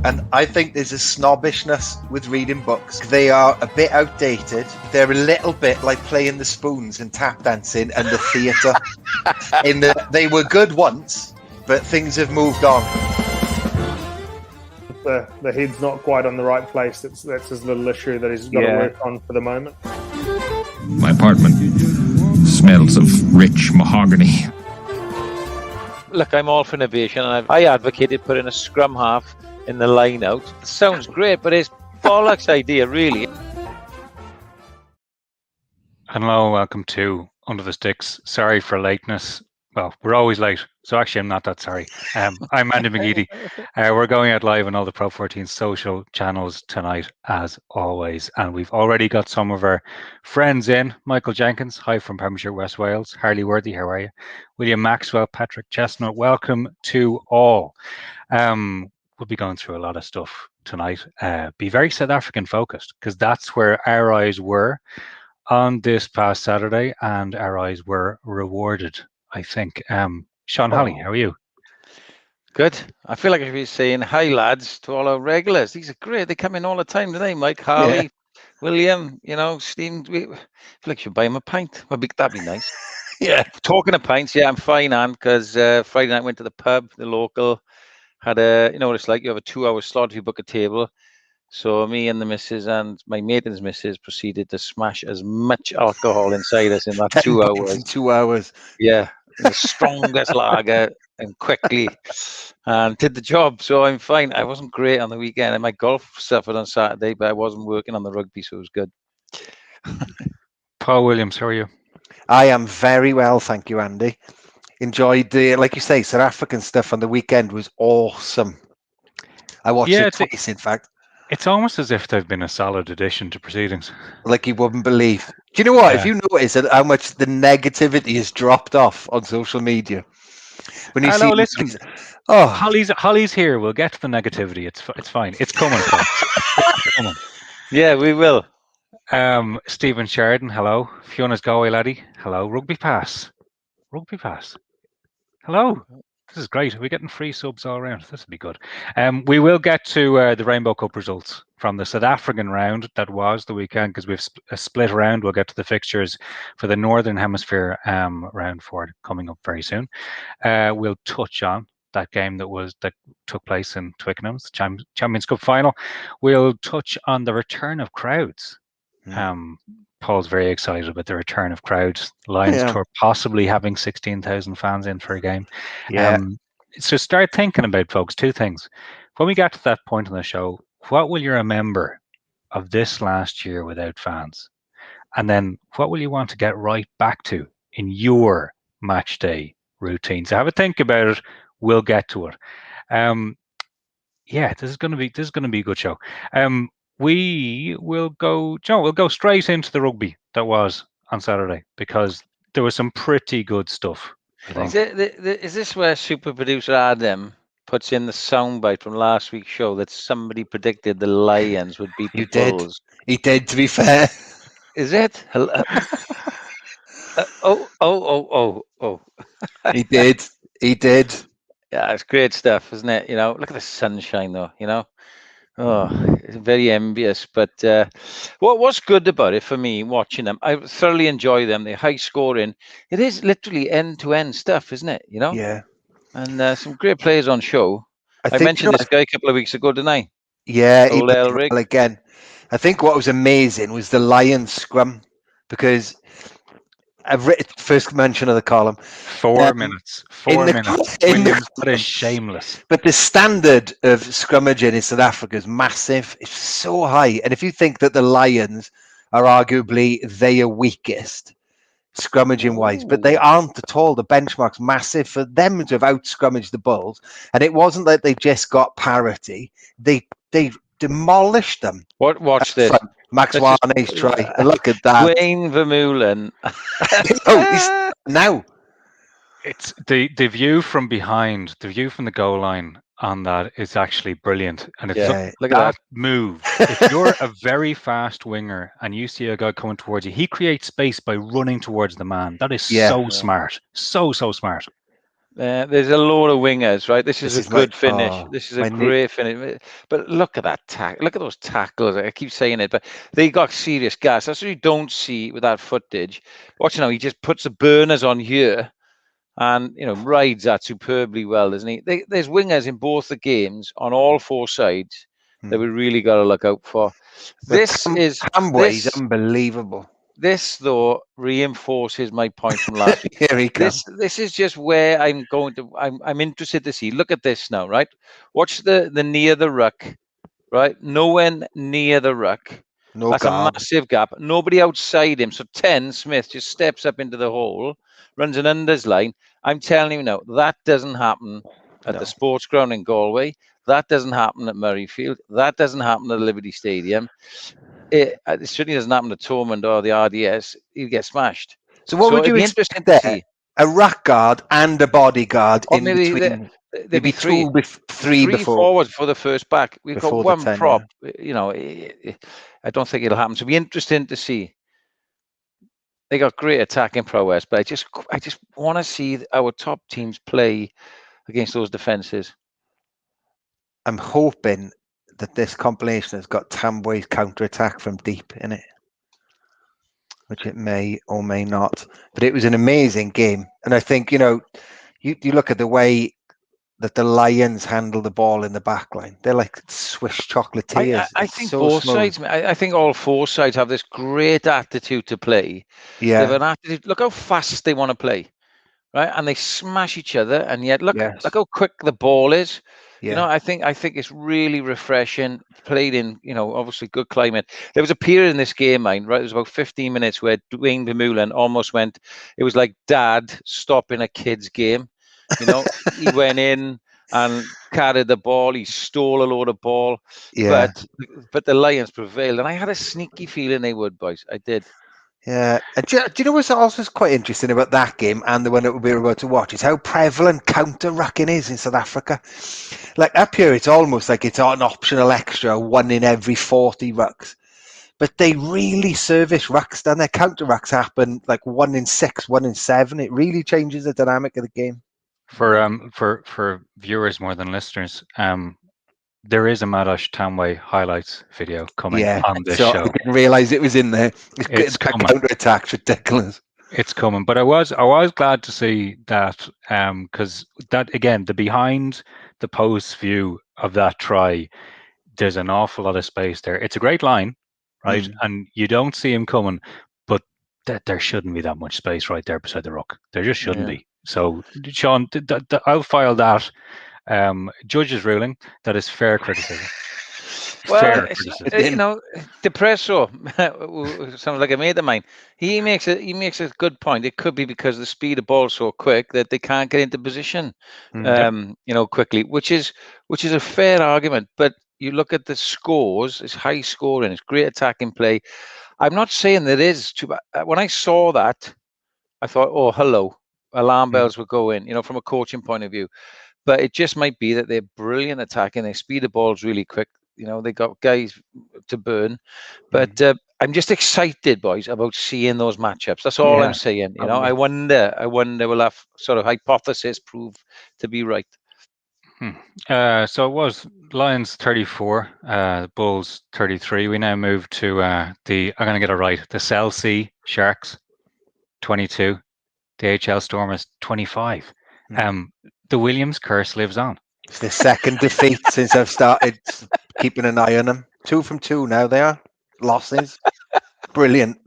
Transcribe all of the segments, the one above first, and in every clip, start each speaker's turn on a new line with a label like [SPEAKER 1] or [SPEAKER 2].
[SPEAKER 1] And I think there's a snobbishness with reading books. They are a bit outdated. They're a little bit like playing the spoons and tap dancing and the theatre. They were good once, but things have moved on.
[SPEAKER 2] The head's not quite on the right place. That's his little issue that he's got to work on for the moment.
[SPEAKER 3] My apartment smells of rich mahogany.
[SPEAKER 4] Look, I'm all for innovation, and I advocated putting a scrum half in the line out. It sounds great, but it's bollocks idea, really.
[SPEAKER 5] Hello, welcome to Under the Sticks. Sorry for lateness. Well, we're always late, so actually I'm not that sorry. I'm Andy McGeady. We're going out live on all the Pro 14 social channels tonight, as always. And we've already got some of our friends in. Michael Jenkins, hi from Pembrokeshire, West Wales. Harley Worthy, how are you? William Maxwell, Patrick Chestnut, welcome to all. We'll be going through a lot of stuff tonight. Be very South African focused, because that's where our eyes were on this past Saturday, and our eyes were rewarded, I think. Sean Halley, how are you?
[SPEAKER 4] Good. I feel like I should be saying hi, lads, to all our regulars. These are great. They come in all the time today. Mike, Harley, William, Steve. I feel like I should buy him a pint. That'd be nice.
[SPEAKER 1] Yeah.
[SPEAKER 4] Talking of pints, I'm fine, Anne, because Friday night went to the pub, the local, had what it's like. You have a 2-hour slot if you book a table. So me and the missus and my mate and his missus proceeded to smash as much alcohol inside us in that 2 hours.
[SPEAKER 1] In 2 hours.
[SPEAKER 4] Yeah, the strongest lager, and quickly, and did the job. So I'm fine. I wasn't great on the weekend, and my golf suffered on Saturday, but I wasn't working on the rugby, so it was good.
[SPEAKER 5] Paul Williams, how are you?
[SPEAKER 1] I am very well, thank you, Andy. Enjoyed the, like you say, South African stuff on the weekend was awesome. I watched it twice, in fact.
[SPEAKER 5] It's almost as if they've been a solid addition to proceedings.
[SPEAKER 1] Like you wouldn't believe. Do you know what? If you notice how much the negativity has dropped off on social media. When you
[SPEAKER 5] listen. Holly's here. We'll get to the negativity. It's fine. It's coming. It's coming.
[SPEAKER 4] Yeah, we will.
[SPEAKER 5] Stephen Sheridan, hello. Fiona's Galway laddie, hello. Rugby Pass. Hello. This is great. Are we getting free subs all around? This will be good. We will get to the Rainbow Cup results from the South African round that was the weekend, because we've a split round. We'll get to the fixtures for the Northern Hemisphere round 4 coming up very soon. We'll touch on that game that took place in Twickenham's Champions Cup final. We'll touch on the return of crowds. Paul's very excited about the return of crowds. Lions Tour possibly having 16,000 fans in for a game. So start thinking about, folks, 2 things. When we get to that point in the show, what will you remember of this last year without fans? And then what will you want to get right back to in your match day routine? So have a think about it. We'll get to it. This is going to be a good show. We'll go straight into the rugby that was on Saturday, because there was some pretty good stuff.
[SPEAKER 4] Is this where super producer Adam puts in the soundbite from last week's show that somebody predicted the Lions would beat the Bulls?
[SPEAKER 1] He did, to be fair.
[SPEAKER 4] Is it?
[SPEAKER 1] He did.
[SPEAKER 4] Yeah, it's great stuff, isn't it? Look at the sunshine, though. Oh, it's very envious. But what's good about it for me, watching them, I thoroughly enjoy them. They're high scoring. It is literally end-to-end stuff, isn't it?
[SPEAKER 1] Yeah.
[SPEAKER 4] And some great players on show. I mentioned this guy a couple of weeks ago, didn't I?
[SPEAKER 1] Yeah, he played well again. I think what was amazing was the Lions scrum, because I've written first mention of the column.
[SPEAKER 5] 4 minutes. 4 minutes. That is shameless.
[SPEAKER 1] But the standard of scrummaging in South Africa is massive. It's so high. And if you think that the Lions are arguably their weakest scrummaging wise, but they aren't at all. The benchmark's massive for them to have out scrummaged the Bulls. And it wasn't that they just got parity. They demolished them.
[SPEAKER 4] Watch this.
[SPEAKER 1] Max Warney's try. Look at that.
[SPEAKER 4] Wayne Vermeulen.
[SPEAKER 1] Now.
[SPEAKER 5] It's the view from behind, the view from the goal line on that is actually brilliant. And it's
[SPEAKER 4] look at that
[SPEAKER 5] move. If you're a very fast winger and you see a guy coming towards you, he creates space by running towards the man. That is so smart. So smart.
[SPEAKER 4] There's a load of wingers, right? This is a good finish. This is a great finish. But look at that look at those tackles. I keep saying it, but they got serious gas. That's what you don't see with that footage. Watch now, he just puts the burners on here and rides that superbly well, doesn't he? There's wingers in both the games on all four sides that we really got to look out for.
[SPEAKER 1] Tamway's unbelievable.
[SPEAKER 4] This, though, reinforces my point from last week.
[SPEAKER 1] Here he comes.
[SPEAKER 4] This is just where I'm interested to see. Look at this now, right? Watch the near the ruck, right? Nowhere near the ruck. That's a massive gap. Nobody outside him. So 10, Smith just steps up into the hole, runs an unders line. I'm telling you now, that doesn't happen at the sports ground in Galway. That doesn't happen at Murrayfield. That doesn't happen at Liberty Stadium. It certainly doesn't happen to Tormund or the RDS. He'd get smashed.
[SPEAKER 1] So what would you expect there? A ruck guard and a bodyguard in between. There'd be three
[SPEAKER 4] forwards for the first back. We've got one prop. I don't think it'll happen. So it'll be interesting to see. They got great attacking prowess, but I just want to see our top teams play against those defenses.
[SPEAKER 1] I'm hoping that this compilation has got Tamway's counter-attack from deep in it, which it may or may not. But it was an amazing game. And I think, you look at the way that the Lions handle the ball in the back line. They're like Swiss chocolatiers.
[SPEAKER 4] I think both sides. I think all four sides have this great attitude to play.
[SPEAKER 1] Yeah.
[SPEAKER 4] They have an attitude. Look how fast they want to play, right? And they smash each other. And yet, look how quick the ball is. Yeah. I think it's really refreshing. Played in, obviously good climate. There was a period in this game, right? There was about 15 minutes where Dwayne Vermeulen almost went. It was like dad stopping a kid's game. He went in and carried the ball. He stole a load of ball. Yeah. But the Lions prevailed, and I had a sneaky feeling they would, boys. I did.
[SPEAKER 1] Yeah. Do you know what's also quite interesting about that game and the one that we're about to watch is how prevalent counter-rucking is in South Africa. Like up here, it's almost like it's an optional extra, 1 in every 40 rucks. But they really service rucks, and their counter-rucks happen like 1 in 6, 1 in 7. It really changes the dynamic of the game.
[SPEAKER 5] For viewers more than listeners, there is a Maddosh Tamway highlights video coming on this show.
[SPEAKER 1] I didn't realise it was in there. It's counter-attack's ridiculous.
[SPEAKER 5] It's coming, but I was glad to see that because that again, the behind the post view of that try, there's an awful lot of space there. It's a great line, right? And you don't see him coming, but there shouldn't be that much space right there beside the ruck. There just shouldn't be. So, Sean, I'll file that. Judge's ruling that is fair criticism.
[SPEAKER 4] Well, Depresso sounds like a mate of mine. He makes a good point. It could be because the speed of ball is so quick that they can't get into position, quickly, which is a fair argument. But you look at the scores; it's high scoring, it's great attacking play. I'm not saying that is too bad. When I saw that, I thought, "Oh, hello." Alarm bells would go in, from a coaching point of view. But it just might be that they're brilliant attacking. Their speed of ball is really quick. They got guys to burn. But I'm just excited, boys, about seeing those matchups. That's all I'm saying. I wonder will that sort of hypothesis prove to be right?
[SPEAKER 5] So it was Lions 34, Bulls 33. We now move to I'm going to get it right. The Cell C Sharks 22. The HL Stormers 25. The Williams curse lives on.
[SPEAKER 1] It's the second defeat since I've started keeping an eye on them. 2 from 2 now they are. Losses. Brilliant.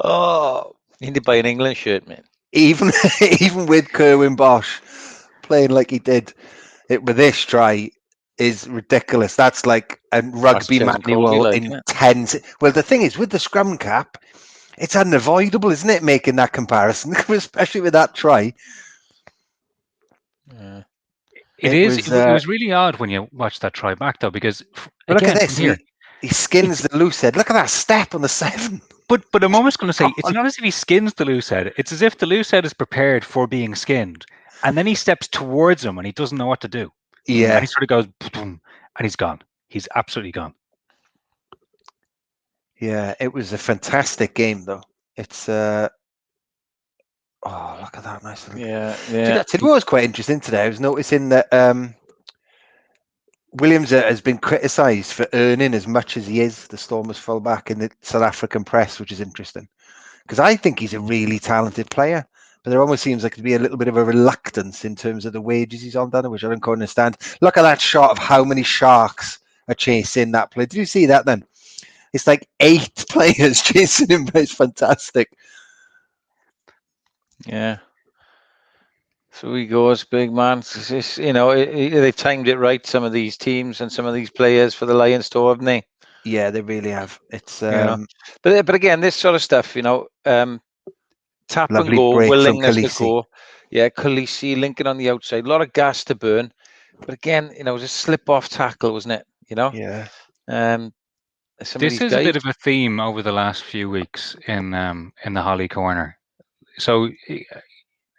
[SPEAKER 4] Oh, you need to buy an England shirt, man.
[SPEAKER 1] Even with Kerwin Bosch playing like he did, with this try is ridiculous. That's like a rugby manual in 10. Well, the thing is, with the scrum cap, it's unavoidable, isn't it, making that comparison, especially with that try.
[SPEAKER 5] Yeah. It was really odd when you watch that try back, though, because
[SPEAKER 1] look at this. He skins the loose head. Look at that step on the 7.
[SPEAKER 5] But I'm almost going to say, it's not as if he skins the loose head. It's as if the loose head is prepared for being skinned. And then he steps towards him and he doesn't know what to do.
[SPEAKER 1] Yeah.
[SPEAKER 5] And he sort of goes, and he's gone. He's absolutely gone.
[SPEAKER 1] Yeah, it was a fantastic game, though. It's Oh, look at that nice little.
[SPEAKER 4] Yeah,
[SPEAKER 1] Do you
[SPEAKER 4] yeah.
[SPEAKER 1] know, today was quite interesting today. I was noticing that Williams has been criticised for earning as much as he is, the Stormers fullback, in the South African press, which is interesting because I think he's a really talented player. But there almost seems like to be a little bit of a reluctance in terms of the wages he's on, which I don't quite understand. Look at that shot of how many Sharks are chasing that play. Did you see that then? It's like 8 players chasing him. It's fantastic.
[SPEAKER 4] Yeah. So he goes, big man. It's just, they've timed it right, some of these teams and some of these players for the Lions tour, haven't they?
[SPEAKER 1] Yeah, they really have. It's
[SPEAKER 4] but again, this sort of stuff, tap and
[SPEAKER 1] lovely
[SPEAKER 4] go,
[SPEAKER 1] break from
[SPEAKER 4] willingness to
[SPEAKER 1] Khaleesi.
[SPEAKER 4] go. Yeah, Khaleesi linking on the outside, a lot of gas to burn. But again, it was a slip-off tackle, wasn't it?
[SPEAKER 1] Yeah.
[SPEAKER 5] This is a bit of a theme over the last few weeks in the Holly corner. So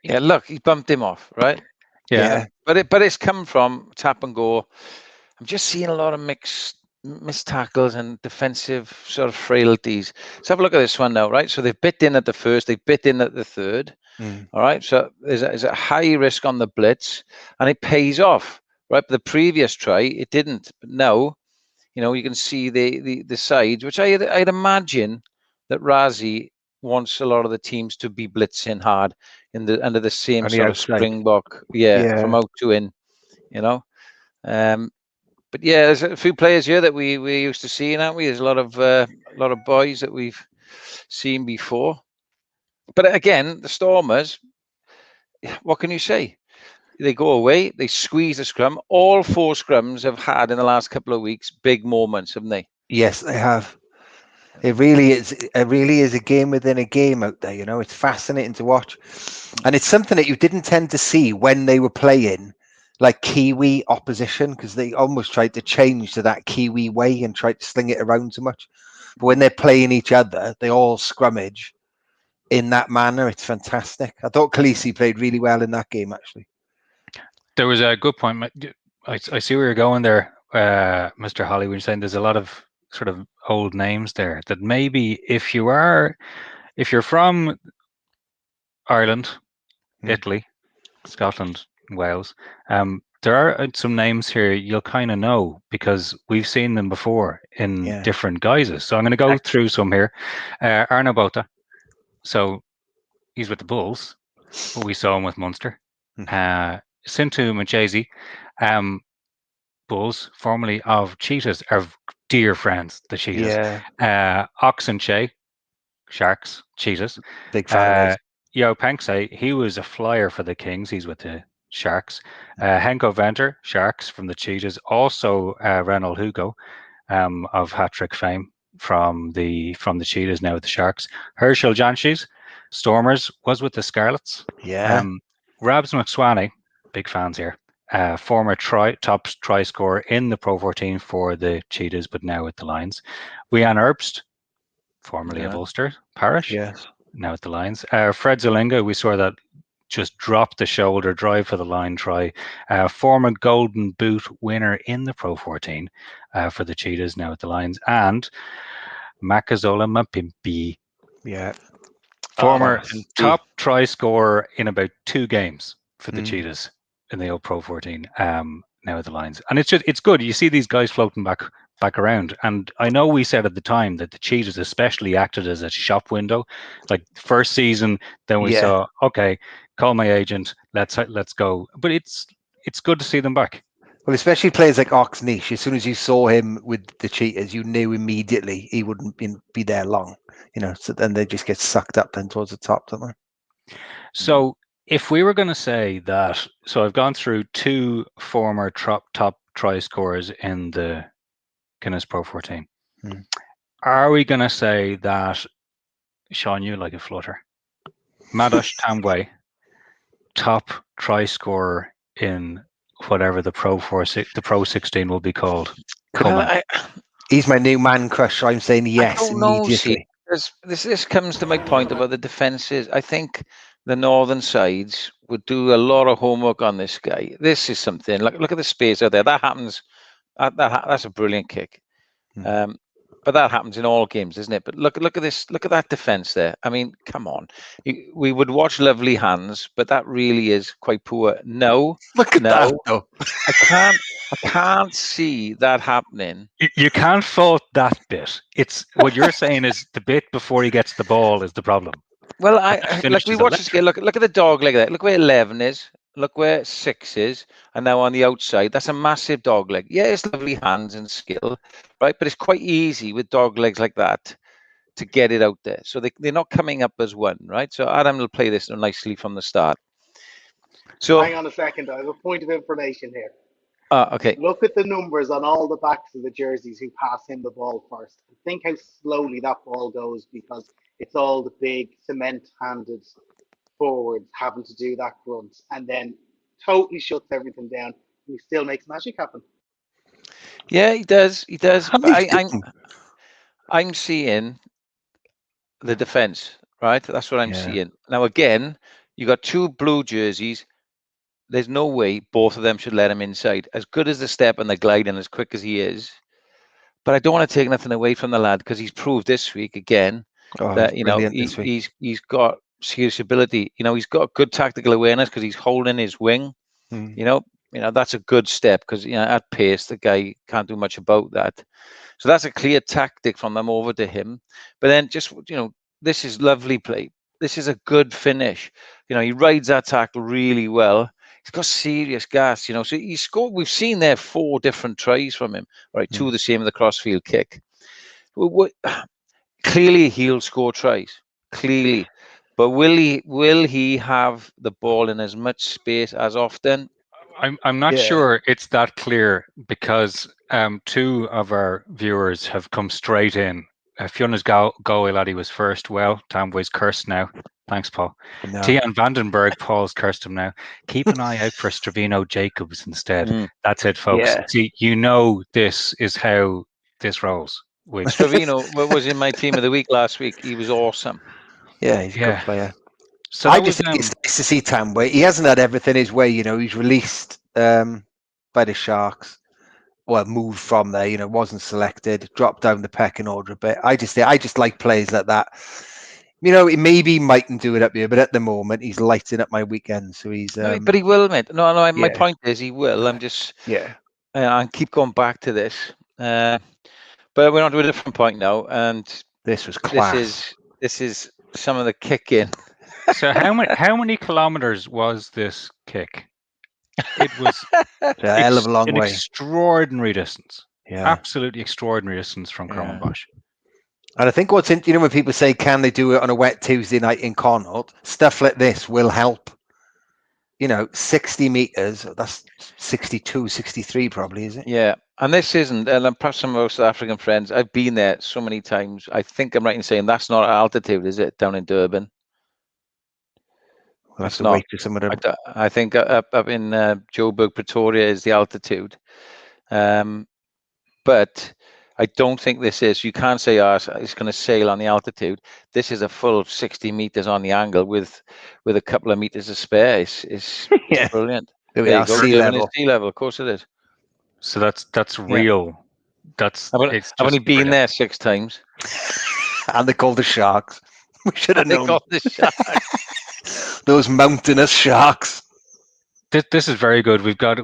[SPEAKER 4] yeah, look, he bumped him off, right?
[SPEAKER 5] Yeah.
[SPEAKER 4] But it's come from tap and go. I'm just seeing a lot of missed tackles and defensive sort of frailties. Let's have a look at this one now, right? So they've bit in at the first, they've bit in at the third. All right. So there's a high risk on the blitz, and it pays off, right? But the previous try, it didn't. But now, you can see the sides, which I'd imagine that Razi wants a lot of the teams to be blitzing hard under the same
[SPEAKER 1] On the
[SPEAKER 4] sort
[SPEAKER 1] outside.
[SPEAKER 4] of springbok, from out to in, But yeah, there's a few players here that we used to see, aren't we? There's a lot of boys that we've seen before. But again, the Stormers, what can you say? They go away, they squeeze the scrum. All 4 scrums have had in the last couple of weeks big moments, haven't they?
[SPEAKER 1] Yes, they have. It really is. It really is a game within a game out there. It's fascinating to watch, and it's something that you didn't tend to see when they were playing like Kiwi opposition, because they almost tried to change to that Kiwi way and tried to sling it around too much. But when they're playing each other, they all scrummage in that manner. It's fantastic. I thought Khaleesi played really well in that game, actually.
[SPEAKER 5] There was a good point. I see where you're going there, Mr. Holly. When you're saying there's a lot of sort of old names there that maybe if you're from Ireland, Italy, Scotland, Wales, there are some names here you'll kind of know because we've seen them before in different guises. So I'm going to go through some here. Arno Bota. So he's with the Bulls, but we saw him with Munster. Sintu Machezi, Bulls, formerly of Cheetahs, are dear friends, the Cheetahs. Oxenche, Sharks, Cheetahs.
[SPEAKER 1] Big fan.
[SPEAKER 5] Yo Panksay, he was a flyer for the Kings. He's with the Sharks. Henko Venter, Sharks from the Cheetahs. Also Reynold Hugo of hat-trick fame from the Cheetahs, now with the Sharks. Herschel Janshis, Stormers, was with the Scarlets. Rabs McSwaney, big fans here. Former top try scorer in the Pro 14 for the Cheetahs, but now with the Lions. Wian Erbst, formerly of Ulster Parish, now at the Lions. Fred Zelinga, we saw that just drop the shoulder, drive for the line try. Former Golden Boot winner in the Pro 14 for the Cheetahs, now at the Lions. And Makazola Mapimpi. Former top try scorer in about 2 games for the Cheetahs in the old Pro 14, now at the Lions. And it's good. You see these guys floating back around. And I know we said at the time that the Cheetahs especially acted as a shop window. Like first season, then we saw, okay, call my agent, let's go. But it's good to see them back.
[SPEAKER 1] Well, especially players like Oxnish. As soon as you saw him with the Cheetahs, you knew immediately he wouldn't be there long. So then they just get sucked up then towards the top, don't they?
[SPEAKER 5] So if we were going to say that, so I've gone through 2 former top try scorers in the Guinness Pro 14. Are we going to say that Sean, you like a flutter? Madosh Tambwe, top try scorer in whatever the Pro 16 will be called.
[SPEAKER 1] He's my new man crush. So I'm saying yes immediately.
[SPEAKER 4] This comes to my point about the defenses. I think the northern sides would do a lot of homework on this guy. This is something. Look at the space out there. That happens. That's a brilliant kick. But But that happens in all games, isn't it? But look at this. Look at that defense there. I mean, come on. We would watch lovely hands, but that really is quite poor. No,
[SPEAKER 1] Look at that, though.
[SPEAKER 4] I can't see that happening.
[SPEAKER 5] You can't fault that bit. It's what you're saying is the bit before he gets the ball is the problem.
[SPEAKER 4] Well, like we watch this game. Look at the dog leg there. Look where 11 is. Look where 6 is, and now on the outside, that's a massive dog leg. Yeah, it's lovely hands and skill, right? But it's quite easy with dog legs like that to get it out there. So they're not coming up as one, right? So Adam will play this nicely from the start. So
[SPEAKER 6] hang on a second. I have a point of information here.
[SPEAKER 4] Okay.
[SPEAKER 6] Look at the numbers on all the backs of the jerseys who pass him the ball first. Think how slowly that ball goes because it's all the big cement-handed forwards having to do that grunt, and then totally shuts everything down. And he still makes magic happen.
[SPEAKER 4] Yeah, he does. He does. But I'm seeing the defense, right? That's what I'm seeing. Now, again, you got 2 blue jerseys. There's no way both of them should let him inside. As good as the step and the glide and as quick as he is. But I don't want to take nothing away from the lad because he's proved this week again that, you know, he's got serious ability. You know, he's got good tactical awareness because he's holding his wing. You know, that's a good step because, you know, at pace, the guy can't do much about that. So that's a clear tactic from them over to him. But then just, you know, this is lovely play. This is a good finish. You know, he rides that tackle really well. He's got serious gas, you know. So he scored. We've seen there 4 different tries from him. Right, 2 the same with the crossfield kick. Clearly, he'll score tries. Clearly. But will he have the ball in as much space as often?
[SPEAKER 5] I'm not sure it's that clear because 2 of our viewers have come straight in. Fiona's Galway laddie was first. Well, Tamboy's cursed now. Thanks, Paul. No. Tian Vandenberg, Paul's cursed him now. Keep an eye out for Stravino Jacobs instead. That's it, folks. Yeah. See, you know this is how this rolls.
[SPEAKER 4] Stravino was in my team of the week last week. He was awesome.
[SPEAKER 1] Yeah, he's a good player. So I just think it's nice to see Tamboy. He hasn't had everything his way, you know. He's released by the Sharks. Well, moved from there, you know, wasn't selected, dropped down the pecking order a bit. I just like players like that. You know, maybe he mightn't do it up here, but at the moment he's lighting up my weekend. So he's
[SPEAKER 4] no, but he will, mate. No, my point is he will. I'm just I keep going back to this. But we're on to a different point now, and
[SPEAKER 1] this was class.
[SPEAKER 4] This is some of the kicking.
[SPEAKER 5] So how many kilometers was this kick? It was
[SPEAKER 1] a hell of a long way.
[SPEAKER 5] Extraordinary distance. Yeah, absolutely extraordinary distance from Cromarbosh.
[SPEAKER 1] And I think what's in, you know, when people say, can they do it on a wet Tuesday night in Connaught? Stuff like this will help. You know, 60 meters, that's 62, 63 probably, is it?
[SPEAKER 4] Yeah. And this isn't, and perhaps some of our South African friends, I've been there so many times. I think I'm right in saying that's not altitude, is it, down in Durban?
[SPEAKER 1] We'll have to wait for some of them.
[SPEAKER 4] I think up in Joburg, Pretoria is the altitude. But I don't think this is. You can't say, it's going to sail on the altitude. This is a full 60 meters on the angle with a couple of meters of spare. It's brilliant.
[SPEAKER 1] There we are, sea level.
[SPEAKER 4] Sea level, of course it is.
[SPEAKER 5] So that's real. I've
[SPEAKER 4] only been there 6 times.
[SPEAKER 1] And they called the Sharks. We should have known.
[SPEAKER 4] They called the Sharks.
[SPEAKER 1] Those mountainous sharks.
[SPEAKER 5] This is very good. We've got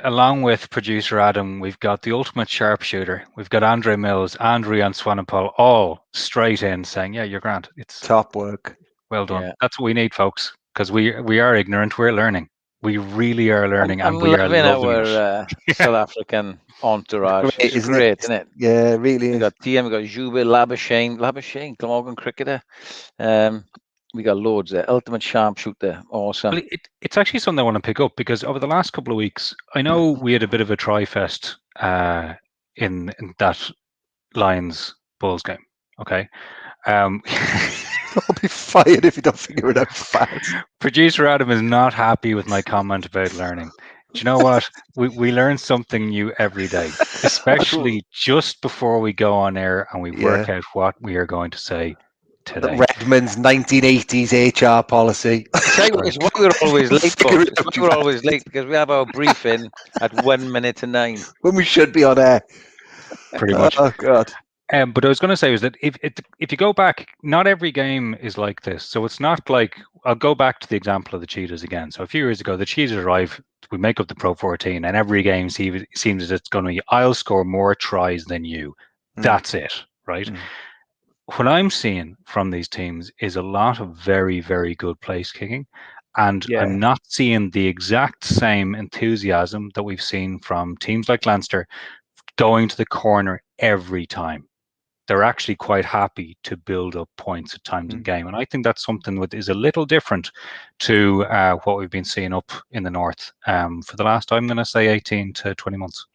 [SPEAKER 5] along with producer Adam, we've got the ultimate sharpshooter. We've got Andre Mills, Andrew and Swanepoel, all straight in saying, "Yeah, you're grand. It's
[SPEAKER 1] top work.
[SPEAKER 5] Well done." Yeah. That's what we need, folks, because we are ignorant. We're learning. We really are learning, and we are loving
[SPEAKER 4] our South African entourage. It's great, isn't it?
[SPEAKER 1] Yeah, it really is.
[SPEAKER 4] We got TM, we got Jubel, Labashane, Glamorgan cricketer. We got loads there. Ultimate sharpshooter, awesome.
[SPEAKER 5] Well, it's actually something I want to pick up because over the last couple of weeks, I know we had a bit of a tri-fest in that Lions Bulls game. Okay.
[SPEAKER 1] I'll be fired if you don't figure it out fast.
[SPEAKER 5] Producer Adam is not happy with my comment about learning. Do you know what? We learn something new every day, especially just before we go on air and we work out what we are going to say today.
[SPEAKER 1] Redmond's 1980s HR policy.
[SPEAKER 4] It's why we're always late, folks. It's why we're always late, because we have our briefing at 1 minute to 9.
[SPEAKER 1] When we should be on air.
[SPEAKER 5] Pretty much.
[SPEAKER 1] Oh, God.
[SPEAKER 5] But I was going to say was that if you go back, not every game is like this. So it's not like, I'll go back to the example of the Cheetahs again. So a few years ago, the Cheetahs arrive, we make up the Pro 14, and every game seems as it's going to be, I'll score more tries than you. That's it, right? What I'm seeing from these teams is a lot of very, very good place kicking. And I'm not seeing the exact same enthusiasm that we've seen from teams like Leinster going to the corner every time. They're actually quite happy to build up points at times in game. And I think that's something that is a little different to what we've been seeing up in the north for the last, I'm going to say 18 to 20 months.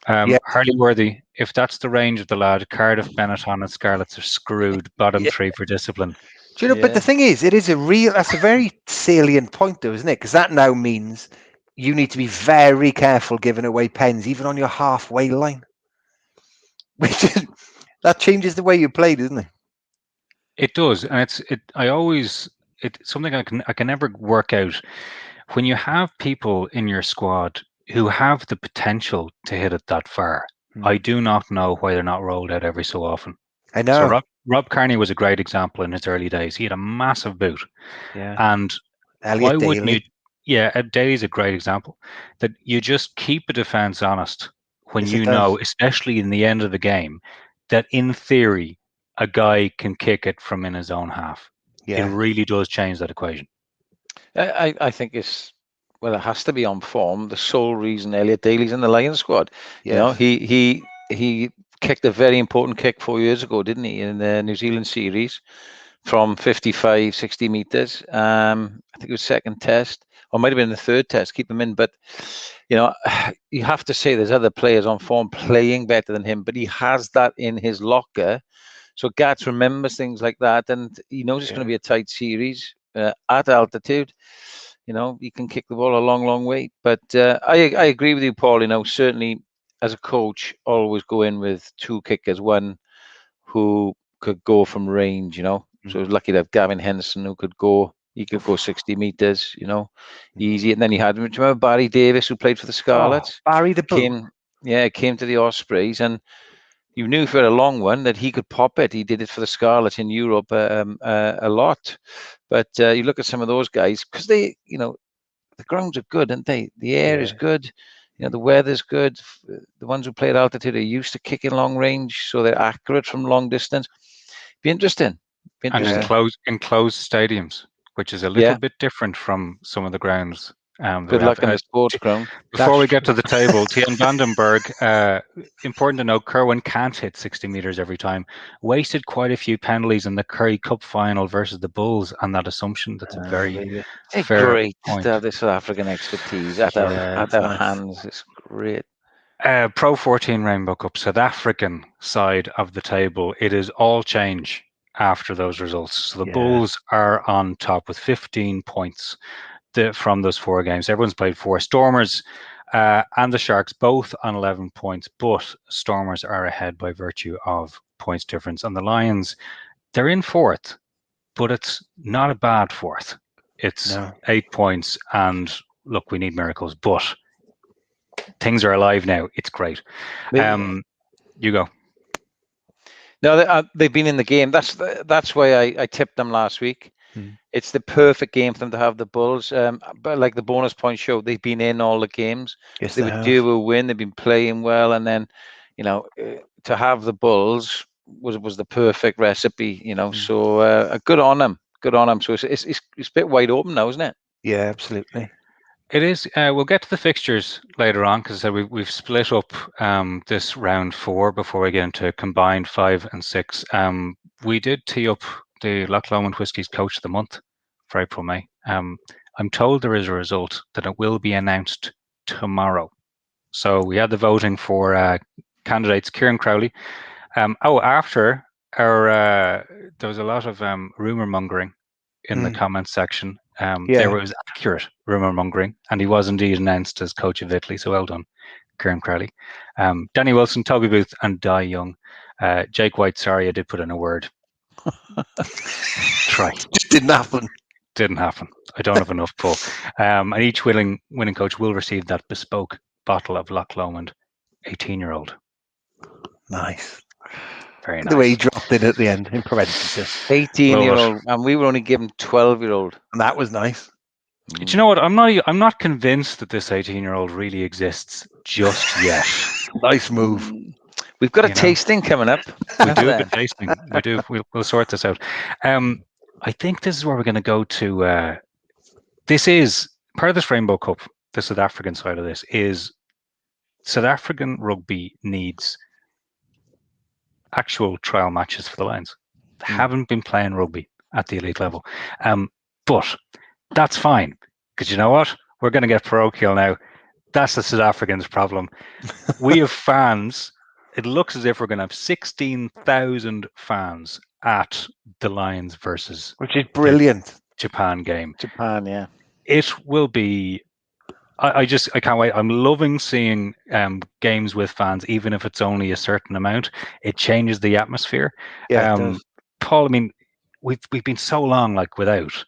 [SPEAKER 5] Harley Worthy, if that's the range of the lad, Cardiff, Benetton and Scarlets are screwed, bottom three for discipline.
[SPEAKER 1] Do you know, but the thing is, that's a very salient point though, isn't it? Because that now means you need to be very careful giving away pens, even on your halfway line. Which is, that changes the way you play, doesn't it?
[SPEAKER 5] It does, and it's something I can never work out. When you have people in your squad who have the potential to hit it that far, I do not know why they're not rolled out every so often.
[SPEAKER 1] I know.
[SPEAKER 5] So Rob Kearney was a great example in his early days. He had a massive boot, and
[SPEAKER 1] Elliot
[SPEAKER 5] why wouldn't
[SPEAKER 1] Daly.
[SPEAKER 5] you? Yeah, Daly's a great example. That you just keep a defense honest when you know, especially in the end of the game, that in theory a guy can kick it from in his own half. It really does change that equation.
[SPEAKER 4] I think it has to be on form. The sole reason Elliot Daly's in the Lions squad. You know, he kicked a very important kick 4 years ago, didn't he, in the New Zealand series from 55, 60 meters. I think it was second test, or it might have been the third test, keep him in. But, you know, you have to say there's other players on form playing better than him, but he has that in his locker. So Gats remembers things like that, and he knows it's going to be a tight series at altitude. You know, he can kick the ball a long, long way. But I agree with you, Paul. You know, certainly as a coach, always go in with two kickers, one who could go from range. You know, so I was lucky to have Gavin Henderson who could go. He could go 60 meters. You know, easy. And then he had, do you remember Barry Davis who played for the Scarlets?
[SPEAKER 1] Barry the Bull.
[SPEAKER 4] Came to the Ospreys, and you knew for a long one that he could pop it. He did it for the Scarlets in Europe a lot. But you look at some of those guys, because they, you know, the grounds are good, aren't they? The air is good. You know, the weather's good. The ones who play at altitude are used to kicking long range, so they're accurate from long distance. Be interesting.
[SPEAKER 5] And enclosed stadiums, which is a little bit different from some of the grounds.
[SPEAKER 4] Good luck in the sports ground.
[SPEAKER 5] Before we get to the table, Tian Vandenberg, important to note, Kerwin can't hit 60 meters every time. Wasted quite a few penalties in the Currie Cup final versus the Bulls on that assumption. That's a very fair
[SPEAKER 4] great
[SPEAKER 5] point.
[SPEAKER 4] to have this South African expertise at our hands. It's great.
[SPEAKER 5] Pro 14 Rainbow Cup, South African side of the table. It is all change after those results. So the Bulls are on top with 15 points. From those four games. Everyone's played four. Stormers and the Sharks both on 11 points, but Stormers are ahead by virtue of points difference. And the Lions, they're in fourth, but it's not a bad fourth. It's 8 points, and look, we need miracles, but things are alive now. It's great. You go.
[SPEAKER 4] No, they've been in the game. That's why I tipped them last week. It's the perfect game for them to have the Bulls. But like the bonus point showed, they've been in all the games.
[SPEAKER 1] Yes,
[SPEAKER 4] they would do a win. They've been playing well, and then, you know, to have the Bulls was the perfect recipe. You know, so good on them. Good on them. So it's a bit wide open now, isn't it?
[SPEAKER 1] Yeah, absolutely.
[SPEAKER 5] It is. We'll get to the fixtures later on, because we've split up this round 4 before we get into combined 5 and 6. We did tee up the Loch Lomond Whiskies Coach of the Month for April, May. I'm told there is a result that it will be announced tomorrow. So we had the voting for candidates. Kieran Crowley. After our, there was a lot of rumour mongering in the comments section. There was accurate rumour mongering, and he was indeed announced as coach of Italy. So well done, Kieran Crowley. Danny Wilson, Toby Booth, and Di Young. Jake White, sorry, I did put in a word. Try.
[SPEAKER 1] Just didn't happen.
[SPEAKER 5] Didn't happen. I don't have enough pull. And each winning coach will receive that bespoke bottle of Loch Lomond 18-year-old.
[SPEAKER 1] Nice.
[SPEAKER 5] Very
[SPEAKER 1] The way he
[SPEAKER 5] nice.
[SPEAKER 1] dropped it at the end in parentheses.
[SPEAKER 4] 18-year-old, and we were only given 12-year-old.
[SPEAKER 1] And that was nice.
[SPEAKER 5] Do you know what? I'm not convinced that this 18-year-old really exists just yet.
[SPEAKER 1] Nice move.
[SPEAKER 4] We've got a
[SPEAKER 5] You know.
[SPEAKER 4] tasting coming up.
[SPEAKER 5] We do have a tasting. We do. We'll sort this out. I think this is where we're going to go to. This is part of this Rainbow Cup. The South African side of this is South African rugby needs actual trial matches for the Lions. They haven't been playing rugby at the elite level, but that's fine because you know what? We're going to get parochial now. That's the South Africans' problem. We have fans. It looks as if we're going to have 16,000 fans at the Lions versus
[SPEAKER 1] Which is brilliant.
[SPEAKER 5] Japan game.
[SPEAKER 4] Japan, yeah.
[SPEAKER 5] It will be. I can't wait. I'm loving seeing games with fans, even if it's only a certain amount. It changes the atmosphere.
[SPEAKER 1] Yeah, it does.
[SPEAKER 5] Paul, I mean, we've been so long without.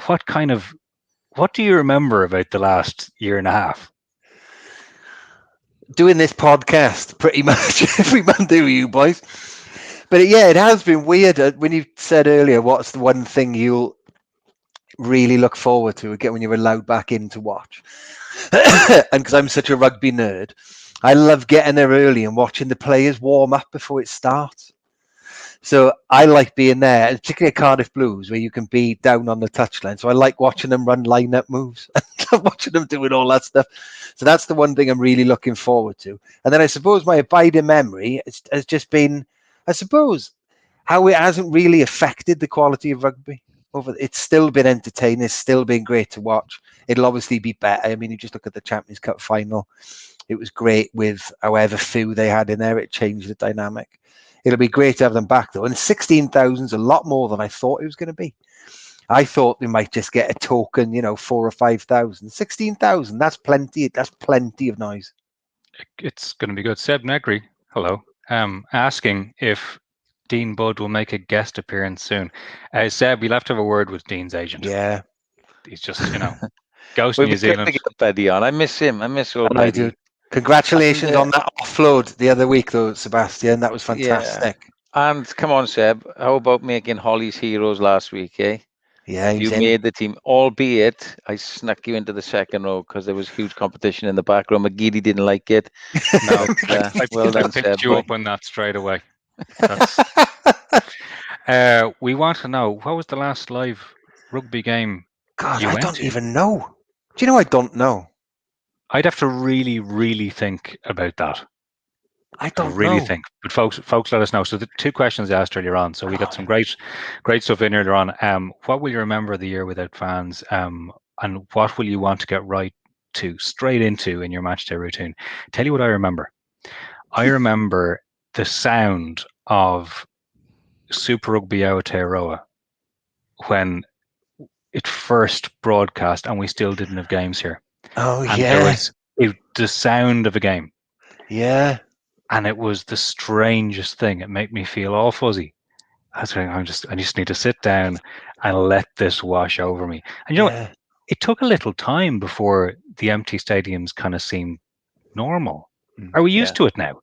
[SPEAKER 5] What do you remember about the last year and a half?
[SPEAKER 1] Doing this podcast pretty much every Monday with you boys. But it has been weird. When you said earlier, what's the one thing you'll really look forward to again when you're allowed back in to watch? And because I'm such a rugby nerd, I love getting there early and watching the players warm up before it starts. So I like being there, particularly at Cardiff Blues, where you can be down on the touchline. So I like watching them run line-up moves, watching them doing all that stuff. So that's the one thing I'm really looking forward to. And then I suppose my abiding memory has just been, I suppose, how it hasn't really affected the quality of rugby. It's still been entertaining. It's still been great to watch. It'll obviously be better. I mean, you just look at the Champions Cup final. It was great with however few they had in there. It changed the dynamic. It'll be great to have them back, though. And 16,000 is a lot more than I thought it was going to be. I thought we might just get a token, 4,000 or 5,000. 16,000, that's plenty. That's plenty of noise.
[SPEAKER 5] It's going to be good. Seb Negri, hello, asking if Dean Budd will make a guest appearance soon. Seb, you'll have to have a word with Dean's agent.
[SPEAKER 1] Yeah.
[SPEAKER 5] He's just, goes to New Zealand.
[SPEAKER 4] To get Beddy on. I miss him. I miss old Beddy.
[SPEAKER 1] I do. Congratulations on that offload the other week, though, Sebastian. That was fantastic.
[SPEAKER 4] Yeah. And come on, Seb. How about making Holly's Heroes last week, eh?
[SPEAKER 1] Yeah,
[SPEAKER 4] you made the team, albeit I snuck you into the second row because there was huge competition in the back row. McGeady didn't like it. No, well done, Seb.
[SPEAKER 5] I picked you up on that straight away. We want to know, what was the last live rugby game?
[SPEAKER 1] God, I don't even know. Do you know I don't know?
[SPEAKER 5] I'd have to really, really think about that.
[SPEAKER 1] I don't
[SPEAKER 5] really
[SPEAKER 1] know.
[SPEAKER 5] think. But folks, let us know. So the two questions I asked earlier on. So we got some great stuff in earlier on. What will you remember the year without fans? And what will you want to get straight into in your match day routine? Tell you what I remember. I remember the sound of Super Rugby Aotearoa when it first broadcast and we still didn't have games here.
[SPEAKER 1] Oh,
[SPEAKER 5] and
[SPEAKER 1] yeah.
[SPEAKER 5] There was the sound of a game.
[SPEAKER 1] Yeah.
[SPEAKER 5] And it was the strangest thing. It made me feel all fuzzy. I just need to sit down and let this wash over me. And you know what? It took a little time before the empty stadiums kind of seemed normal. Are we used to it now?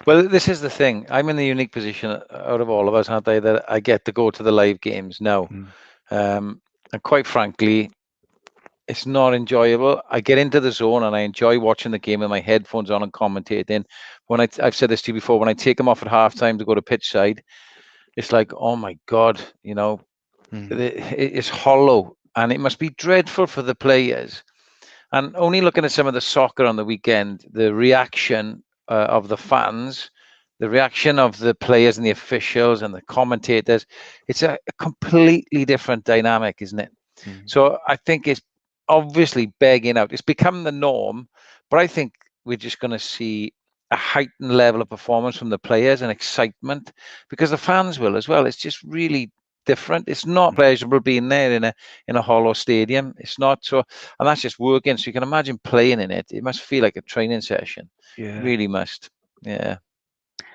[SPEAKER 4] Well, this is the thing. I'm in the unique position out of all of us, aren't I, that I get to go to the live games now. And quite frankly, it's not enjoyable. I get into the zone and I enjoy watching the game with my headphones on and commentating. When I've said this to you before, when I take them off at halftime to go to pitch side, it's like, oh my God, it's hollow and it must be dreadful for the players. And only looking at some of the soccer on the weekend, the reaction of the fans, the reaction of the players and the officials and the commentators, it's a completely different dynamic, isn't it? So I think it's obviously begging out. It's become the norm, but I think we're just going to see a heightened level of performance from the players and excitement because the fans will as well. It's just really different. It's not pleasurable being there in a hollow stadium. It's not so, and that's just working. So you can imagine playing in it. It must feel like a training session. Yeah, it really must. Yeah.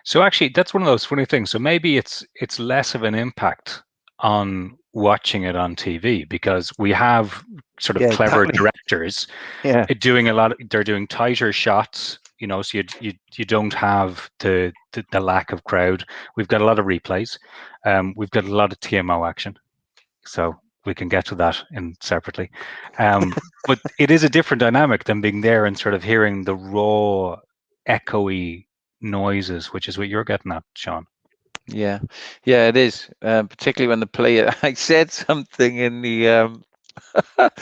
[SPEAKER 5] So actually, that's one of those funny things. So maybe it's less of an impact on watching it on TV because we have sort of clever directors doing they're doing tighter shots So you don't have the lack of crowd. We've got a lot of replays. We've got a lot of TMO action, so we can get to that in separately. But it is a different dynamic than being there and sort of hearing the raw, echoey noises, which is what you're getting at, Sean.
[SPEAKER 4] Yeah, it is. Particularly when the player, I said something in the what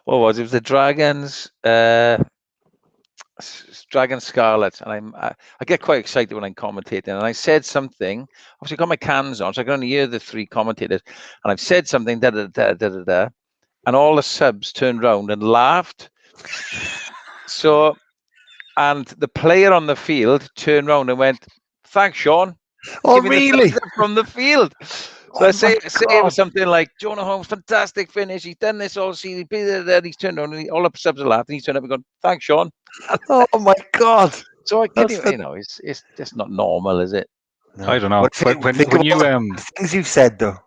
[SPEAKER 4] was it? It was the Dragons, Dragon Scarlet, and I get quite excited when I'm commentating. And I said something. Obviously, I got my cans on, so I can only hear the three commentators. And I've said something, da da da da da da, and all the subs turned round and laughed. So, and the player on the field turned round and went, "Thanks, Sean."
[SPEAKER 1] Oh, really?
[SPEAKER 4] From the field. So I say it was something like, Jonah Holmes, fantastic finish. He's done this all season. He's turned on, and all the subs are laughing. He's turned up and gone, "Thanks, Sean."
[SPEAKER 1] Oh my God!
[SPEAKER 4] So I can, it's just not normal, is it?
[SPEAKER 1] No.
[SPEAKER 5] I don't know.
[SPEAKER 1] Think
[SPEAKER 5] When you
[SPEAKER 1] the things you've said though.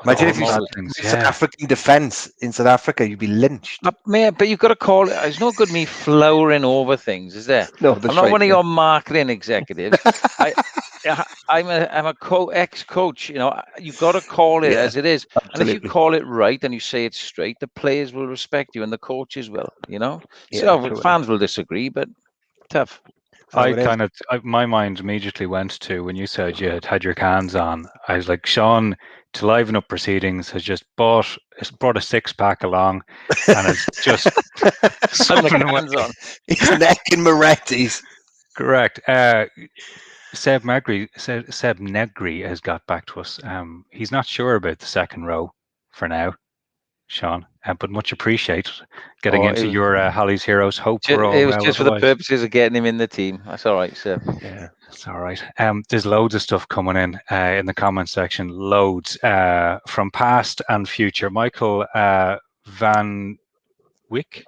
[SPEAKER 1] Imagine if you said South African defence in South Africa, you'd be lynched.
[SPEAKER 4] But you've got to call it. It's no good me flowering over things, is there?
[SPEAKER 1] No,
[SPEAKER 4] I'm not one of your marketing executives. I'm a ex-coach. You've got to call it as it is.
[SPEAKER 1] Absolutely.
[SPEAKER 4] And if you call it right and you say it straight, the players will respect you and the coaches will. Fans will disagree, but tough.
[SPEAKER 5] My mind immediately went to when you said you had your cans on. I was like, Sean, to liven up proceedings, has just brought a 6-pack along, and it's just something
[SPEAKER 4] on.
[SPEAKER 1] He's necking Moretti's.
[SPEAKER 5] Correct. Seb Negri has got back to us. He's not sure about the second row for now, Sean, but much appreciated getting into your Holly's Heroes. Hope we're all
[SPEAKER 4] It was
[SPEAKER 5] well
[SPEAKER 4] just
[SPEAKER 5] otherwise.
[SPEAKER 4] for the purposes of getting him in the team. That's all right, Seb.
[SPEAKER 1] Yeah,
[SPEAKER 5] it's all right. There's loads of stuff coming in the comments section. Loads from past and future. Michael Van Wyck,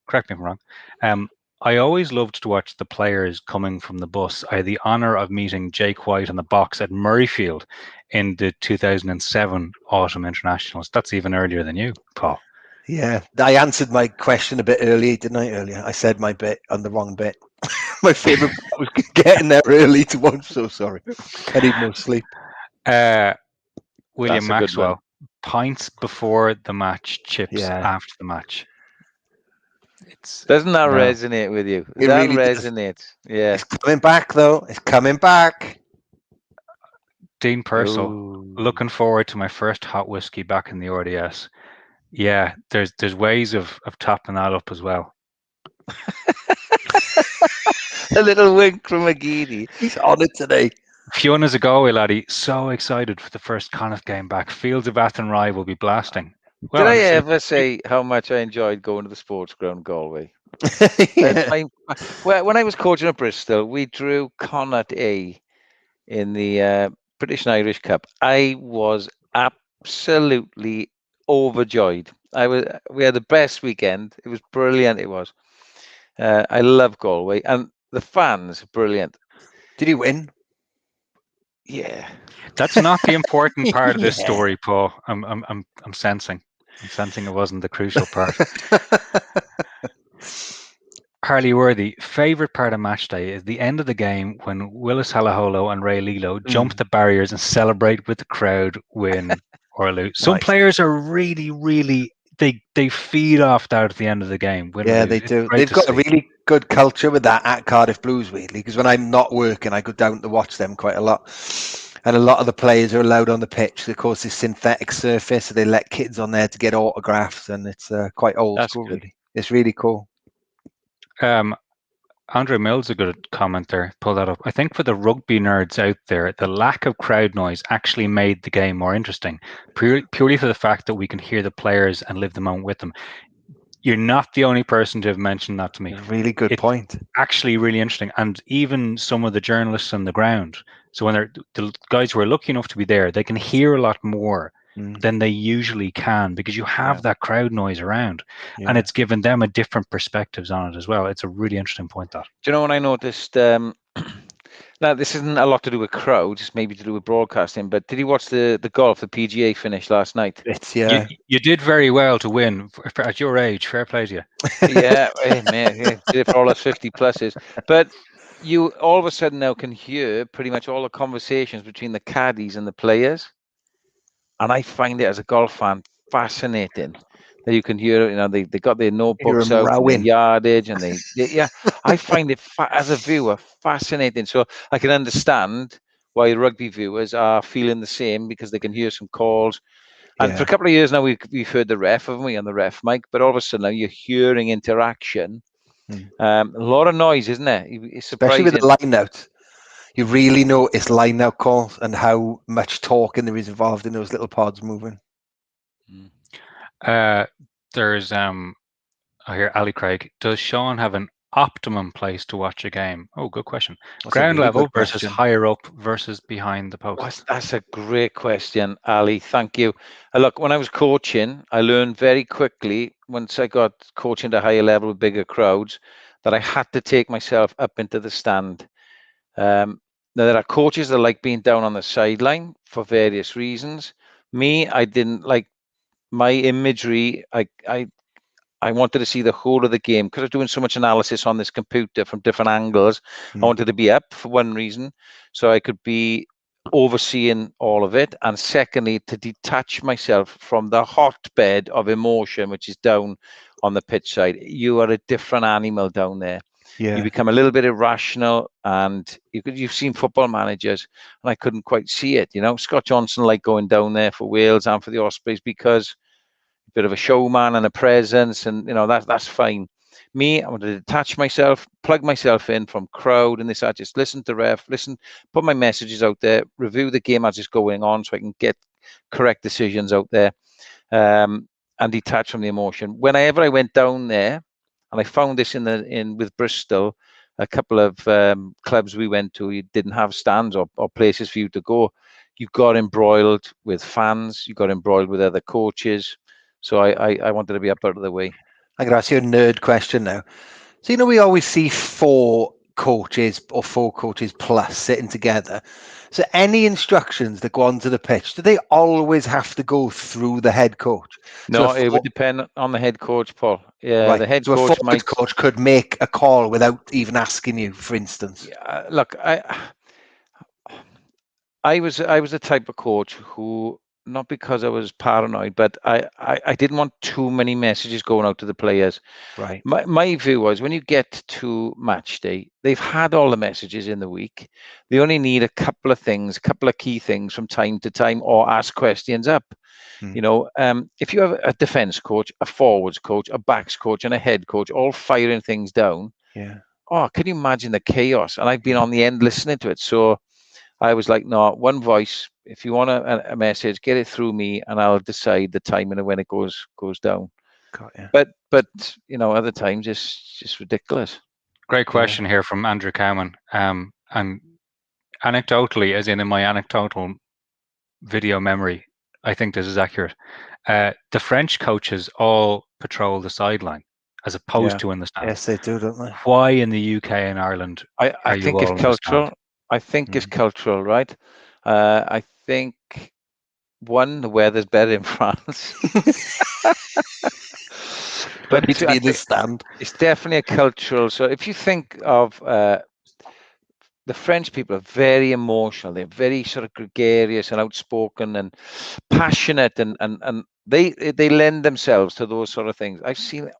[SPEAKER 5] correct me if I'm wrong. I always loved to watch the players coming from the bus. I had the honour of meeting Jake White on the box at Murrayfield in the 2007 Autumn Internationals. That's even earlier than you, Paul.
[SPEAKER 1] Yeah, I answered my question a bit early, didn't I? Earlier, I said my bit on the wrong bit. My favourite part was getting there early to watch. So sorry, I need more sleep.
[SPEAKER 5] William Maxwell, pints before the match, chips after the match.
[SPEAKER 4] Doesn't that resonate with you?
[SPEAKER 1] It
[SPEAKER 4] that
[SPEAKER 1] really
[SPEAKER 4] resonates.
[SPEAKER 1] Does.
[SPEAKER 4] Yeah.
[SPEAKER 1] It's coming back, though. It's coming back.
[SPEAKER 5] Dean Purcell, looking forward to my first hot whiskey back in the RDS. Yeah, there's ways of topping that up as well.
[SPEAKER 4] A little wink from McGeady.
[SPEAKER 1] He's on it today.
[SPEAKER 5] Fiona's a Galway laddie. So excited for the first Connacht game back. Fields of Athenry will be blasting.
[SPEAKER 4] Did I ever say how much I enjoyed going to the sports ground Galway? When I was coaching at Bristol, we drew Connacht A in the British and Irish Cup. I was absolutely overjoyed. We had the best weekend. It was brilliant. It was. I love Galway, and the fans brilliant.
[SPEAKER 1] Did he win?
[SPEAKER 4] Yeah.
[SPEAKER 5] That's not the important part of this story, Paul. I'm sensing. I'm sensing it wasn't the crucial part. Harley Worthy, favourite part of match day is the end of the game when Willis Halaholo and Ray Lilo jump the barriers and celebrate with the crowd, win or lose. Some players are really, really, they feed off that at the end of the game.
[SPEAKER 1] They do. They've got a really good culture with that at Cardiff Blues, weirdly, because when I'm not working, I go down to watch them quite a lot. And a lot of the players are allowed on the pitch. Of course, it's synthetic surface, so they let kids on there to get autographs, and it's quite old school, really. It's really cool.
[SPEAKER 5] Andre Mills, a good comment there. Pull that up. I think for the rugby nerds out there, the lack of crowd noise actually made the game more interesting, purely for the fact that we can hear the players and live the moment with them. You're not the only person to have mentioned that to me.
[SPEAKER 1] Really good point.
[SPEAKER 5] Actually, really interesting. And even some of the journalists on the ground. So when the guys who are lucky enough to be there, they can hear a lot more than they usually can because you have that crowd noise around, and it's given them a different perspectives on it as well. It's a really interesting point. That.
[SPEAKER 4] Do you know when I noticed Now, this isn't a lot to do with crowds, it's maybe to do with broadcasting, but did you watch the golf, the PGA finish last night?
[SPEAKER 1] It's
[SPEAKER 5] You did very well to win at your age. Fair play to you.
[SPEAKER 4] Yeah, hey, man, yeah, did it for all us 50 pluses. But you all of a sudden now can hear pretty much all the conversations between the caddies and the players. And I find it, as a golf fan, fascinating that you can hear, they got their notebooks
[SPEAKER 1] 'em
[SPEAKER 4] out and their
[SPEAKER 1] rowing.
[SPEAKER 4] yardage, and yeah, I find it, as a viewer, fascinating. So I can understand why rugby viewers are feeling the same, because they can hear some calls. And for a couple of years now, we've heard the ref, haven't we, on the ref mic? But all of a sudden now you're hearing interaction. A lot of noise, isn't there? It's surprising.
[SPEAKER 1] Especially with the line out. You really notice line out calls and how much talking there is involved in those little pods moving.
[SPEAKER 5] There's I hear Ali Craig. Does Sean have an optimum place to watch a game? Oh, good question.
[SPEAKER 1] That's
[SPEAKER 5] Ground
[SPEAKER 1] a really
[SPEAKER 5] level
[SPEAKER 1] good
[SPEAKER 5] versus
[SPEAKER 1] question.
[SPEAKER 5] higher up versus behind the post.
[SPEAKER 4] That's a great question, Ali. Thank you. Look, when I was coaching, I learned very quickly, once I got coaching to higher level with bigger crowds, that I had to take myself up into the stand. Now, there are coaches that like being down on the sideline for various reasons. Me, I didn't like my imagery. I wanted to see the whole of the game, because I was doing so much analysis on this computer from different angles. I wanted to be up, for one reason, so I could be overseeing all of it, and secondly, to detach myself from the hotbed of emotion, which is down on the pitch side. You are a different animal down there. You become a little bit irrational, and you've seen football managers, and I couldn't quite see it. Scott Johnson liked going down there for Wales and for the Ospreys because a bit of a showman and a presence, and that's fine. Me, I want to detach myself, plug myself in from crowd, and I just listen to ref, put my messages out there, review the game as it's going on, so I can get correct decisions out there, and detach from the emotion. Whenever I went down there, and I found this with Bristol, a couple of clubs we went to, you didn't have stands or places for you to go. You got embroiled with fans, you got embroiled with other coaches. So I wanted to be up out of the way.
[SPEAKER 1] I'm going to ask you a nerd question now. So, we always see four coaches or four coaches plus sitting together. So any instructions that go onto the pitch, do they always have to go through the head coach?
[SPEAKER 4] No, it would depend on the head coach, Paul. Yeah,
[SPEAKER 1] right.
[SPEAKER 4] The head
[SPEAKER 1] so
[SPEAKER 4] coach
[SPEAKER 1] a coach could make a call without even asking you, for instance.
[SPEAKER 4] Look, I was the type of coach who, not because I was paranoid, but I didn't want too many messages going out to the players.
[SPEAKER 1] Right.
[SPEAKER 4] My view was, when you get to match day, they've had all the messages in the week. They only need a couple of key things from time to time, or ask questions up. If you have a defense coach, a forwards coach, a backs coach, and a head coach all firing things down, can you imagine the chaos? And I've been on the end listening to it. So I was like, no, one voice. If you want a message, get it through me, and I'll decide the timing of when it goes down. But other times it's just ridiculous.
[SPEAKER 5] Great question here from Andrew Cowman. And anecdotally, as in my anecdotal video memory, I think this is accurate. The French coaches all patrol the sideline as opposed to in the stand.
[SPEAKER 1] Yes, they do, don't they?
[SPEAKER 5] Why in the UK and Ireland?
[SPEAKER 4] I think it's cultural. I think it's cultural, right? I think, one, the weather's better in France. But
[SPEAKER 1] to be in the stand.
[SPEAKER 4] It's definitely a cultural. So if you think of the French people, are very emotional. They're very sort of gregarious and outspoken and passionate, and they lend themselves to those sort of things. I've seen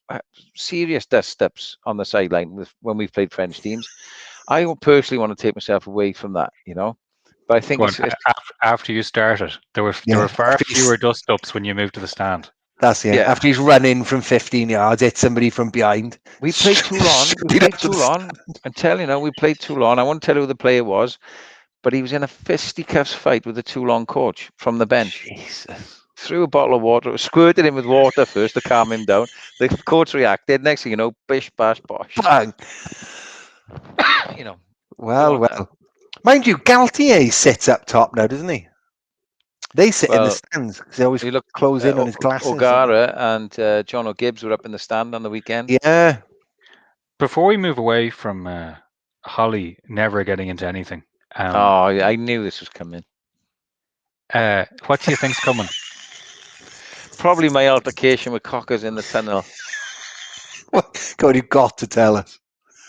[SPEAKER 4] serious dust-ups on the sideline when we've played French teams. I personally want to take myself away from that, But I think
[SPEAKER 5] after you started, there were far fewer dust-ups when you moved to the stand.
[SPEAKER 1] That's after he's running from 15 yards, hit somebody from behind.
[SPEAKER 4] We played too long. I'm telling you, we played too long. I won't tell you who the player was, but he was in a fisticuffs fight with the Toulon coach from the bench.
[SPEAKER 1] Jesus.
[SPEAKER 4] Threw a bottle of water, squirted him with water first to calm him down. The coach reacted. Next thing you know, bish, bash, bosh.
[SPEAKER 1] Bang. Well. Mind you, Galtier sits up top now, doesn't he? They sit in the stands because they always close in on his glasses.
[SPEAKER 4] O'Gara and John O'Gibbs were up in the stand on the weekend.
[SPEAKER 1] Yeah.
[SPEAKER 5] Before we move away from Holly never getting into anything.
[SPEAKER 4] Oh, I knew this was coming.
[SPEAKER 5] What do you think's coming?
[SPEAKER 4] Probably my altercation with Cockers in the tunnel.
[SPEAKER 1] God, you've got to tell us.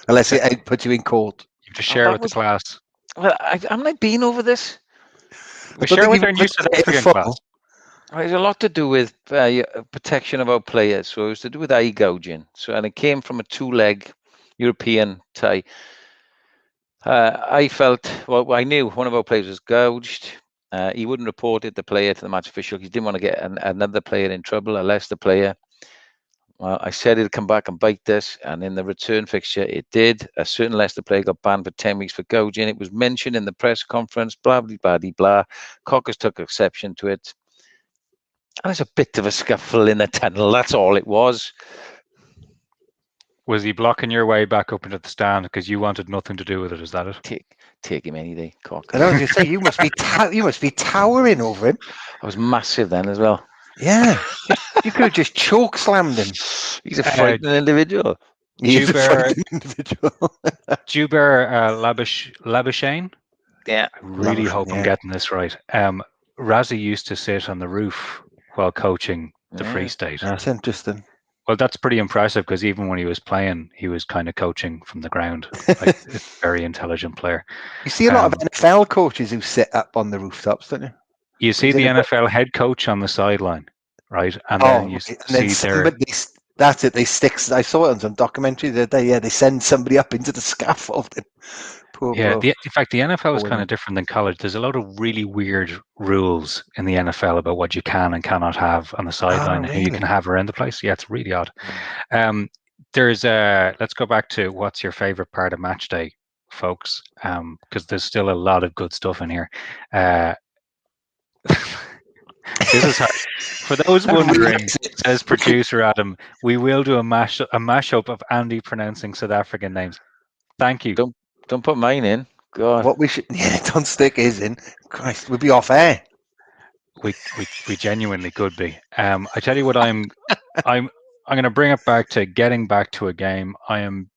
[SPEAKER 1] Unless it put you in court.
[SPEAKER 5] You have to share
[SPEAKER 4] that
[SPEAKER 5] with
[SPEAKER 4] was-
[SPEAKER 5] the class.
[SPEAKER 4] Well, haven't I been over this?
[SPEAKER 5] We share with our new South African class.
[SPEAKER 4] It's a lot to do with protection of our players. So it was to do with eye gouging. And it came from a 2-leg European tie. I felt, well, I knew one of our players was gouged. He wouldn't report it, the player, to the match official. He didn't want to get another player in trouble, a Leicester player. Well, I said it'd come back and bite us, and in the return fixture, it did. A certain Leicester player got banned for 10 weeks for gouging. It was mentioned in the press conference, blah, blah, blah, blah. Cockers took exception to it. And there's a bit of a scuffle in the tunnel. That's all it was.
[SPEAKER 5] Was he blocking your way back up into the stand because you wanted nothing to do with it? Is that it?
[SPEAKER 4] Take him any day, Cocker.
[SPEAKER 1] And I was going to say, you must be towering over him.
[SPEAKER 4] I was massive then as well.
[SPEAKER 1] Yeah, you could have just choke slammed him.
[SPEAKER 4] He's a frightening individual.
[SPEAKER 1] He's a frightening individual.
[SPEAKER 5] Juber Labuschagne.
[SPEAKER 4] Yeah,
[SPEAKER 5] I really hope I'm getting this right. Razzie used to sit on the roof while coaching the Free State.
[SPEAKER 1] That's interesting.
[SPEAKER 5] Well, that's pretty impressive because even when he was playing, he was kind of coaching from the ground. Like a very intelligent player.
[SPEAKER 1] You see a lot of NFL coaches who sit up on the rooftops, don't you?
[SPEAKER 5] You see the NFL head coach on the sideline, right? And then you
[SPEAKER 1] that's it. They stick. I saw it on some documentary the other day. Yeah, they send somebody up into the scaffolding. Poor bro.
[SPEAKER 5] In fact, the NFL is kind of different than college. There's a lot of really weird rules in the NFL about what you can and cannot have on the sideline, and who you can have around the place. Yeah, it's really odd. There's let's go back to what's your favorite part of match day, folks, because there's still a lot of good stuff in here. This is hard. For those wondering, says producer Adam, we will do a mashup of Andy pronouncing South African names. Thank you.
[SPEAKER 4] Don't put mine in. God.
[SPEAKER 1] What we should don't stick his in. Christ, we'll be off air.
[SPEAKER 5] We genuinely could be. I tell you what, I'm going to bring it back to getting back to a game. I'm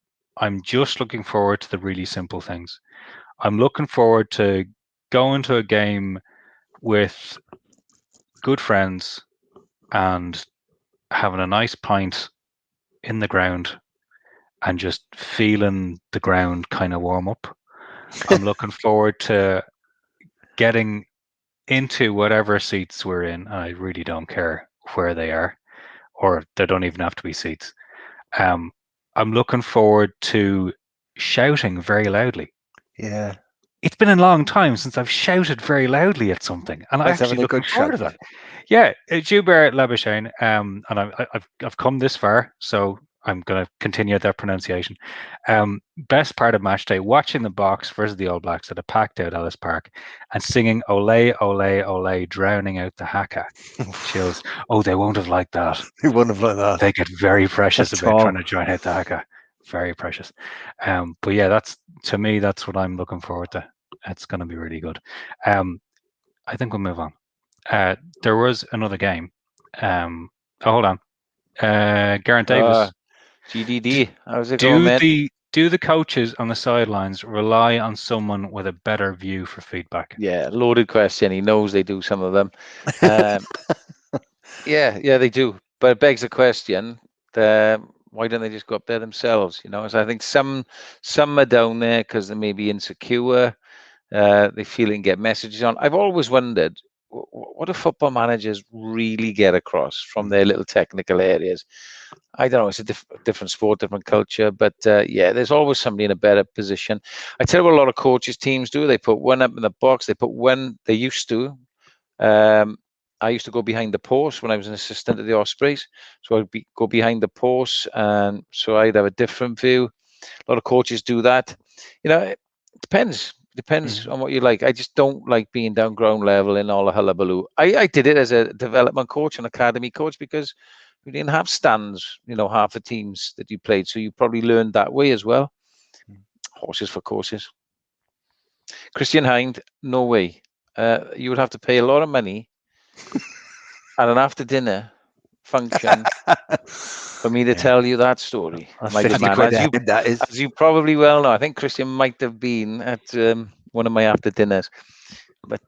[SPEAKER 5] just looking forward to the really simple things. I'm looking forward to going to a game with good friends and having a nice pint in the ground and just feeling the ground kind of warm up. I'm looking forward to getting into whatever seats we're in. I really don't care where they are, or there don't even have to be seats. I'm looking forward to shouting very loudly.
[SPEAKER 1] Yeah.
[SPEAKER 5] It's been a long time since I've shouted very loudly at something, and I'm actually looking forward to that. Yeah, Juber Labuschagne, and I've come this far, so I'm going to continue that pronunciation. Best part of match day, watching the Box versus the All Blacks at a packed out Ellis Park and singing "Ole, Ole, Ole," drowning out the haka. Chills. Oh, they won't have liked that.
[SPEAKER 1] They won't have liked that.
[SPEAKER 5] They get very precious about trying to drown out the haka. Very precious. But yeah, that's what I'm looking forward to. It's going to be really good. I think we'll move on. There was another game. Hold on. Gareth Davis.
[SPEAKER 4] GDD. How's it going, man?
[SPEAKER 5] Do the coaches on the sidelines rely on someone with a better view for feedback?
[SPEAKER 4] Yeah, loaded question. He knows they do, some of them. Yeah, they do. But it begs the question, why don't they just go up there themselves? So I think some are down there because they may be insecure. They feel they can get messages on. I've always wondered, what do football managers really get across from their little technical areas? I don't know. It's a different sport, different culture. But there's always somebody in a better position. I tell you what a lot of coaches' teams do. They put one up in the box. They put one, they used to. I used to go behind the post when I was an assistant at the Ospreys. So I'd go behind the post. And so I'd have a different view. A lot of coaches do that. It depends. Depends on what you like. I just don't like being down ground level in all the hullabaloo. I did it as a development coach and academy coach because we didn't have stands, half the teams that you played. So you probably learned that way as well. Horses for courses. Christian Hind, no way. You would have to pay a lot of money and an after dinner function for me to tell you that story,
[SPEAKER 1] That's
[SPEAKER 4] my good
[SPEAKER 1] 50
[SPEAKER 4] man.
[SPEAKER 1] quid ahead, that is.
[SPEAKER 4] As you probably well know, I think Christian might have been at one of my after dinners, but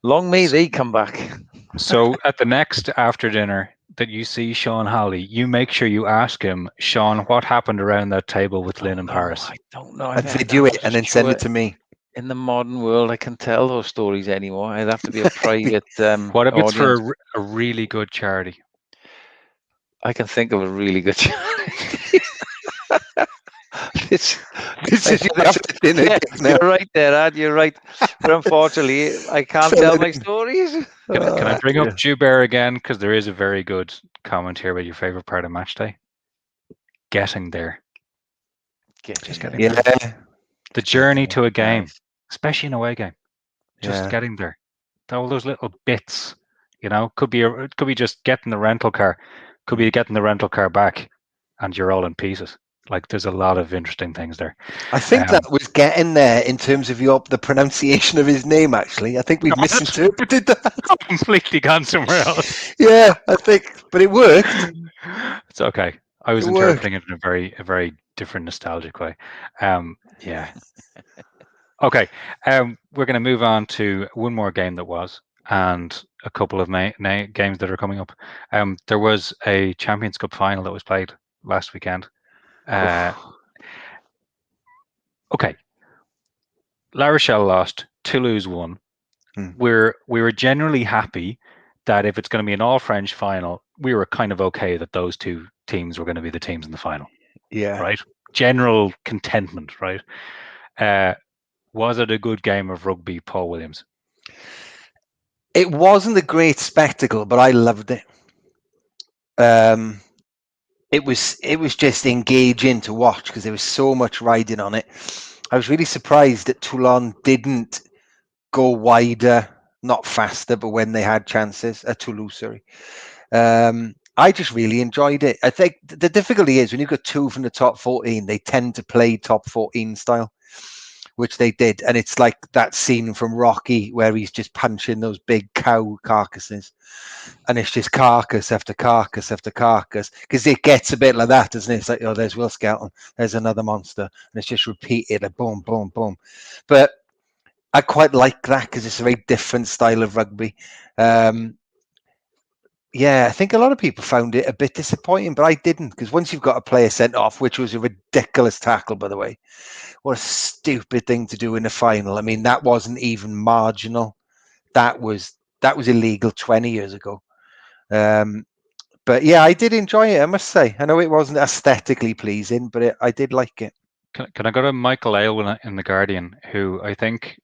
[SPEAKER 4] long may they come back.
[SPEAKER 5] So at the next after dinner that you see Sean Hawley, you make sure you ask him, Sean, what happened around that table with Lynn in Paris?
[SPEAKER 4] I don't know.
[SPEAKER 1] And video it and then send it to me.
[SPEAKER 4] In the modern world, I can't tell those stories anymore. I'd have to be a private
[SPEAKER 5] What if it's
[SPEAKER 4] audience.
[SPEAKER 5] for a really good charity?
[SPEAKER 4] I can think of a really good charity. This
[SPEAKER 1] is your after dinner.
[SPEAKER 4] Yes, you're right there, Ad. You're right. But unfortunately, I can't tell my stories.
[SPEAKER 5] Can I bring up Joubert again? Because there is a very good comment here about your favorite part of match day. Getting there. Just getting there. The journey to a game, especially an away game. Just getting there. All those little bits, could be just getting the rental car, could be getting the rental car back, and you're all in pieces. Like, there's a lot of interesting things there.
[SPEAKER 1] I think that was getting there in terms of the pronunciation of his name, actually. I think we've misinterpreted that.
[SPEAKER 5] Completely gone somewhere else.
[SPEAKER 1] Yeah, I think, but it worked.
[SPEAKER 5] It's okay. I was interpreting it in a very different nostalgic way. Yeah. Okay. We're going to move on to one more game that was, and a couple of games that are coming up. There was a Champions Cup final that was played last weekend. Okay. La Rochelle lost, Toulouse won. We were generally happy that if it's going to be an all-French final, we were kind of okay that those two teams were going to be the teams in the final.
[SPEAKER 1] Yeah.
[SPEAKER 5] Right? General contentment, right? Was it a good game of rugby, Paul Williams?
[SPEAKER 1] It wasn't a great spectacle, but I loved it. It was just engaging to watch because there was so much riding on it. I was really surprised that Toulon didn't go wider, not faster, but when they had chances. Toulouse, sorry. I just really enjoyed it. I think the difficulty is when you've got two from the top 14, they tend to play top 14 style, which they did. And it's like that scene from Rocky where he's just punching those big cow carcasses. And it's just carcass after carcass after carcass, because it gets a bit like that, doesn't it? It's like, oh, there's Will Skelton, there's another monster, and it's just repeated, like boom, boom, boom. But I quite like that because it's a very different style of rugby. Yeah, I think a lot of people found it a bit disappointing, but I didn't, because once you've got a player sent off, which was a ridiculous tackle, by the way, what a stupid thing to do in the final. I mean, that wasn't even marginal. That was illegal 20 years ago. But yeah, I did enjoy it, I must say. I know it wasn't aesthetically pleasing, but I did like it.
[SPEAKER 5] Can I go to Michael Aylwin in The Guardian, who I think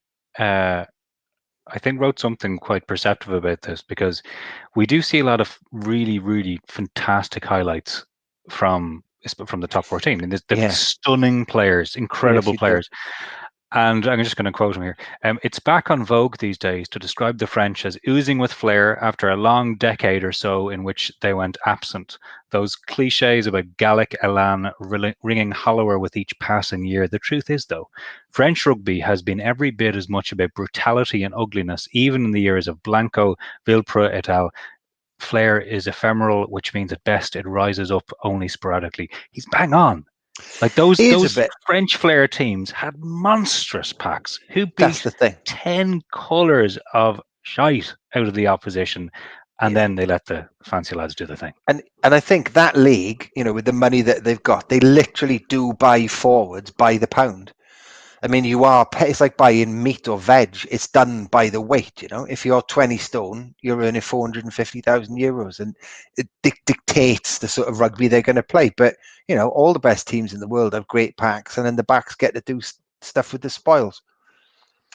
[SPEAKER 5] wrote something quite perceptive about this, because we do see a lot of really, really fantastic highlights from the top 14. I mean, there's stunning players, incredible players. And I'm just going to quote him here. It's back on vogue these days to describe the French as oozing with flair after a long decade or so in which they went absent. Those cliches about Gallic elan ringing hollower with each passing year. The truth is, though, French rugby has been every bit as much about brutality and ugliness, even in the years of Blanco, Villepreux et al. Flair is ephemeral, which means at best it rises up only sporadically. He's bang on. Like those French flair teams had monstrous packs who beat 10 colours of shite out of the opposition, and then they let the fancy lads do the thing.
[SPEAKER 1] And I think that league, with the money that they've got, they literally do buy forwards by the pound. I mean, it's like buying meat or veg. It's done by the weight, If you're 20 stone, you're earning 450,000 euros, and it dictates the sort of rugby they're going to play. But, all the best teams in the world have great packs, and then the backs get to do stuff with the spoils.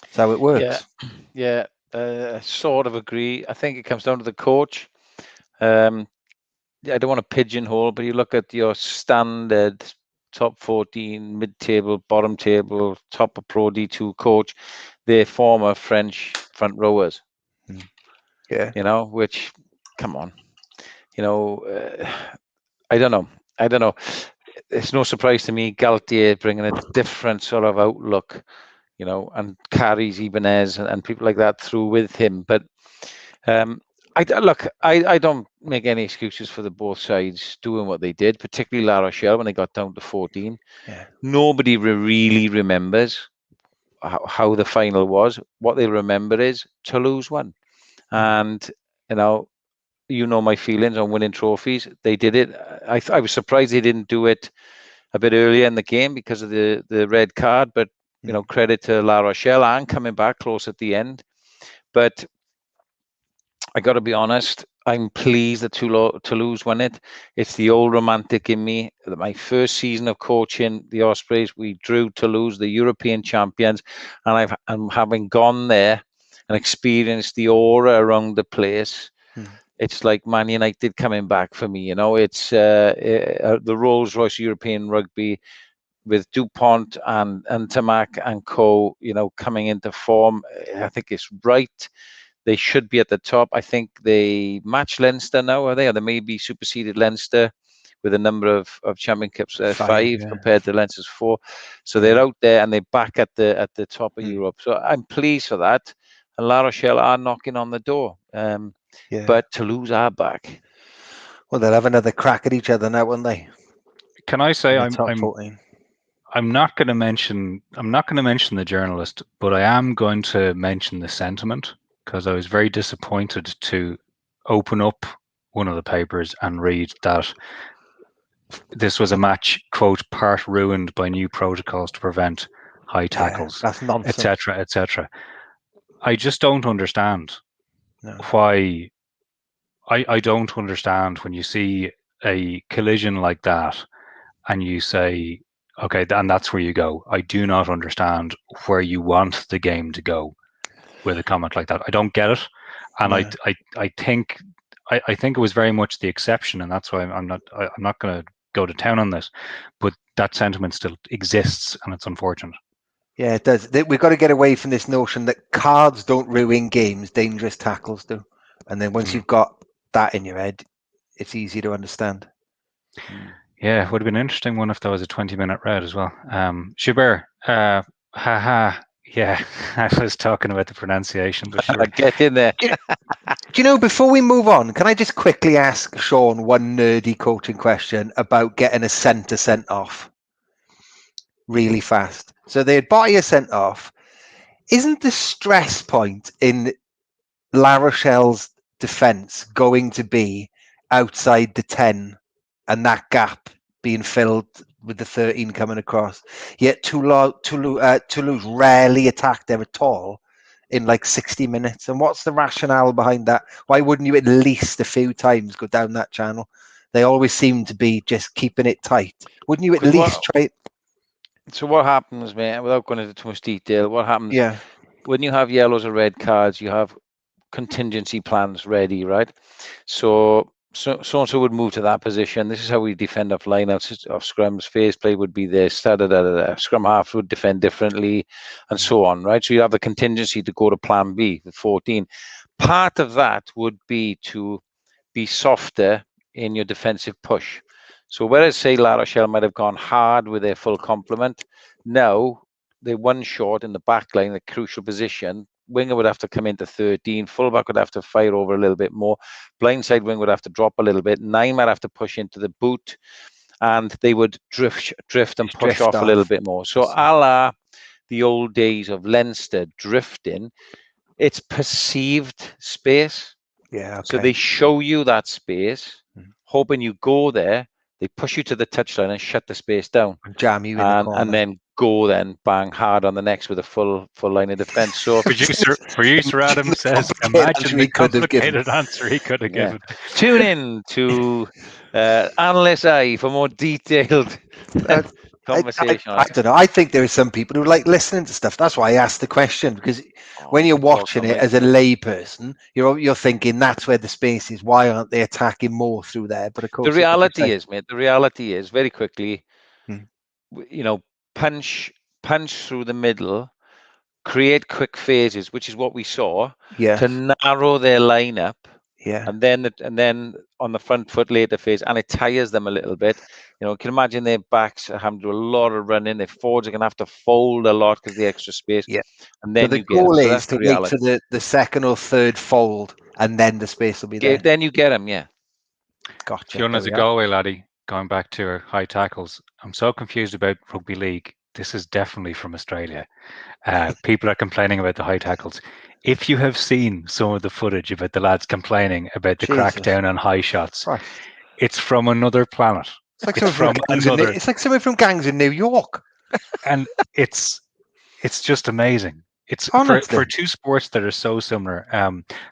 [SPEAKER 1] That's how it works.
[SPEAKER 4] Yeah, I sort of agree. I think it comes down to the coach. I don't want to pigeonhole, but you look at your standard top 14, mid-table, bottom table, top of Pro D2 coach, they're former French front rowers.
[SPEAKER 1] Yeah.
[SPEAKER 4] Which, come on. I don't know. It's no surprise to me, Galtier bringing a different sort of outlook, and carries Ibanez and people like that through with him. But I don't make any excuses for the both sides doing what they did, particularly La Rochelle when they got down to 14.
[SPEAKER 1] Yeah.
[SPEAKER 4] Nobody really remembers how the final was. What they remember is Toulouse won. And, you know my feelings on winning trophies. They did it. I was surprised they didn't do it a bit earlier in the game because of the red card, but, credit to La Rochelle and coming back close at the end. But I got to be honest, I'm pleased that Toulouse won it. It's the old romantic in me. My first season of coaching the Ospreys, we drew Toulouse, the European champions, and I'm having gone there and experienced the aura around the place. It's like Man United coming back for me. It's the Rolls-Royce European Rugby with DuPont and Tamac and Co. Coming into form. I think it's right. They should be at the top. I think they match Leinster now, are they? Or they may be superseded Leinster with a number of championships, 5 compared to Leinster's 4. So they're out there and they're back at the top of Europe. So I'm pleased for that. And La Rochelle are knocking on the door. But Toulouse are back.
[SPEAKER 1] Well, they'll have another crack at each other now, won't they?
[SPEAKER 5] Can I say I'm not going to mention the journalist, but I am going to mention the sentiment, because I was very disappointed to open up one of the papers and read that this was a match, quote, part ruined by new protocols to prevent high tackles,
[SPEAKER 1] that's nonsense,
[SPEAKER 5] etc., etc. I just don't understand why. I don't understand when you see a collision like that and you say, okay, and that's where you go. I do not understand where you want the game to go with a comment like that. I don't get it, and I think it was very much the exception, and that's why I'm not going to go to town on this. But that sentiment still exists, and it's unfortunate.
[SPEAKER 1] Yeah, it does. We've got to get away from this notion that cards don't ruin games, dangerous tackles do. And then once you've got that in your head, it's easy to understand.
[SPEAKER 5] Yeah, it would have been an interesting one if there was a 20-minute red as well. Shubert, yeah, I was talking about the pronunciation, but sure.
[SPEAKER 4] Get in there.
[SPEAKER 1] Do you know, before we move on, can I just quickly ask Sean one nerdy coaching question about getting a centre sent off really fast? So they'd buy a sent off. Isn't the stress point in La Rochelle's defence going to be outside the 10 and that gap being filled with the 13 coming across? Yet Toulouse rarely attacked them at all in like 60 minutes. And what's the rationale behind that? Why wouldn't you at least a few times go down that channel? They always seem to be just keeping it tight. Wouldn't you at least try it?
[SPEAKER 4] So what happens, mate, without going into too much detail, what happens when you have yellows or red cards, you have contingency plans ready, right? So and so would move to that position. This is how we defend off lineouts of scrums. Phase play would be this. Scrum half would defend differently, and so on, right? So you have the contingency to go to plan B, the 14. Part of that would be to be softer in your defensive push. So whereas, say, La Rochelle might have gone hard with their full complement, now they're one short in the back line, a crucial position. Winger would have to come into 13. Fullback would have to fire over a little bit more. Blindside wing would have to drop a little bit. 9 might have to push into the boot, and they would drift and push off a little bit more. So a la the old days of Leinster drifting, it's perceived space.
[SPEAKER 1] Yeah. Okay.
[SPEAKER 4] So they show you that space, hoping you go there. They push you to the touchline and shut the space down.
[SPEAKER 1] And jam you in the corner.
[SPEAKER 4] And then go bang hard on the next with a full line of defence. So
[SPEAKER 5] producer Adam says, imagine the complicated answer he could have given.
[SPEAKER 4] Tune in to Analyst Eye for more detailed conversation.
[SPEAKER 1] I don't know. I think there are some people who like listening to stuff. That's why I asked the question, because when you're watching it as a layperson, you're thinking that's where the space is. Why aren't they attacking more through there? But of course,
[SPEAKER 4] the reality is, mate. The reality is very quickly. Punch through the middle, create quick phases, which is what we saw to narrow their lineup
[SPEAKER 1] Yeah.
[SPEAKER 4] and then on the front foot later phase, and it tires them a little bit. You can imagine their backs are having to do a lot of running. Their forwards are going to have to fold a lot because of the extra space.
[SPEAKER 1] Yeah.
[SPEAKER 4] And
[SPEAKER 1] So
[SPEAKER 4] then
[SPEAKER 1] the
[SPEAKER 4] you get them.
[SPEAKER 1] goal
[SPEAKER 4] So
[SPEAKER 1] is
[SPEAKER 4] that's
[SPEAKER 1] to
[SPEAKER 4] the
[SPEAKER 1] wait
[SPEAKER 4] reality.
[SPEAKER 1] for the second or third fold, and then the space will be there.
[SPEAKER 4] Then you get them, yeah.
[SPEAKER 1] Gotcha.
[SPEAKER 5] Fiona's
[SPEAKER 1] There
[SPEAKER 5] a
[SPEAKER 1] we are.
[SPEAKER 5] Galway laddie, going back to her high tackles. I'm so confused about rugby league. This is definitely from Australia. People are complaining about the high tackles. If you have seen some of the footage about the lads complaining about the
[SPEAKER 1] Jesus
[SPEAKER 5] crackdown on high shots,
[SPEAKER 1] Christ.
[SPEAKER 5] it's from another planet.
[SPEAKER 1] It's like
[SPEAKER 5] It's from another,
[SPEAKER 1] it's like someone from gangs in New York.
[SPEAKER 5] and it's just amazing. It's
[SPEAKER 1] Honestly.
[SPEAKER 5] for two sports that are so similar.